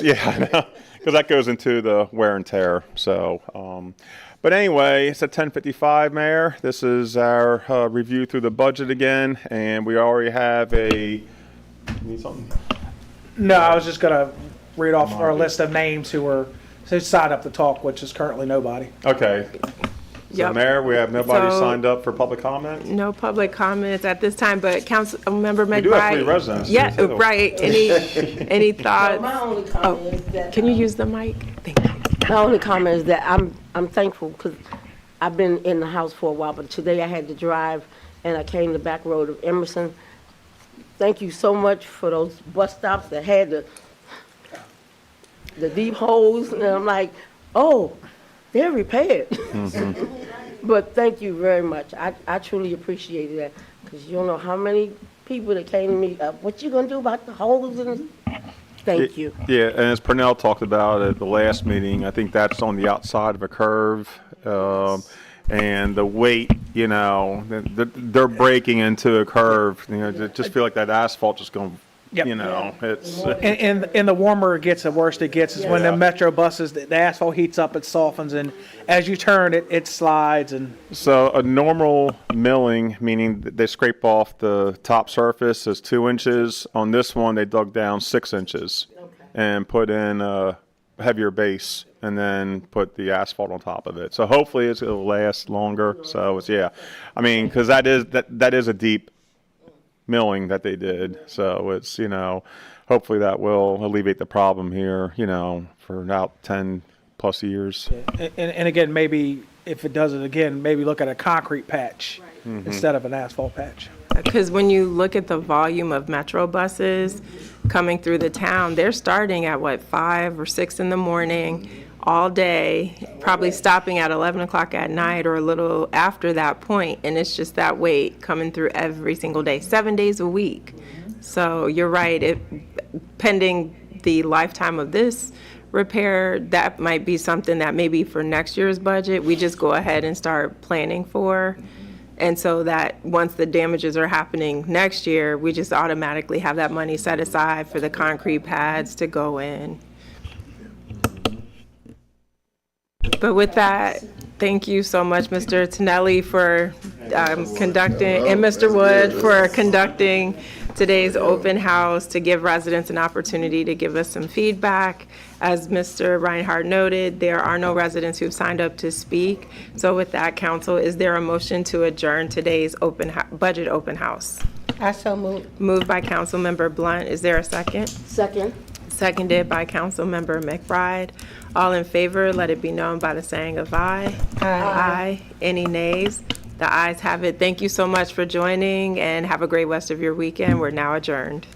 that goes into the wear and tear. So, but anyway, it's at 10:55, Mayor. This is our review through the budget again, and we already have a. Need something? No, I was just going to read off our list of names who signed up to talk, which is currently nobody. Okay. So, Yep. Mayor, we have nobody So- signed up for public comment. No public comments at this time, but Councilmember McBride. We do have 3 residents. Yeah, too. right. Any thoughts? My only comment is that Can you use the mic? Thank you. my only comment is that I'm thankful because I've been in the house for a while, but today I had to drive and I came the back road of Emerson. Thank you so much for those bus stops that had the deep holes, and I'm like, oh, they're repaired. But thank you very much. I truly appreciated that because you don't know how many people that came to me, what you gonna do about the holes in Thank you. Yeah, and as Purnell talked about at the last meeting, I think that's on the outside of a curve. and the weight, you know, they're breaking into a curve. You know, just feel like that asphalt just going. Yep. You know, it's. And the warmer it gets, the worse it gets, is when the metro buses, the asphalt heats up, it softens, and as you turn it, it slides and. So a normal milling, meaning that they scrape off the top surface, is 2 inches. On this one, they dug down 6 inches and put in a heavier base and then put the asphalt on top of it. So hopefully it'll last longer. So it's, yeah, I mean, because that is a deep milling that they did. So it's, you know, hopefully that will alleviate the problem here, you know, for about 10 plus years. And again, maybe if it does it again, maybe look at a concrete patch instead of an asphalt patch. Because when you look at the volume of metro buses coming through the town, they're starting at what, 5 or 6 in the morning, all day, probably stopping at 11 o'clock at night or a little after that point, and it's just that weight coming through every single day, 7 days a week. So you're right, pending the lifetime of this repair, that might be something that maybe for next year's budget, we just go ahead and start planning for. And so that once the damages are happening next year, we just automatically have that money set aside for the concrete pads to go in. But with that, thank you so much, Mr. Tonelli, for conducting, and Mr. Wood for conducting today's open house to give residents an opportunity to give us some feedback. As Mr. Reinhardt noted, there are no residents who've signed up to speak. So with that, council, is there a motion to adjourn today's budget open house? I so move. Moved by Councilmember Blunt. Is there a second? Second. Seconded by Councilmember McBride. All in favor, let it be known by the saying of aye. Aye. Any nays? The ayes have it. Thank you so much for joining, and have a great rest of your weekend. We're now adjourned.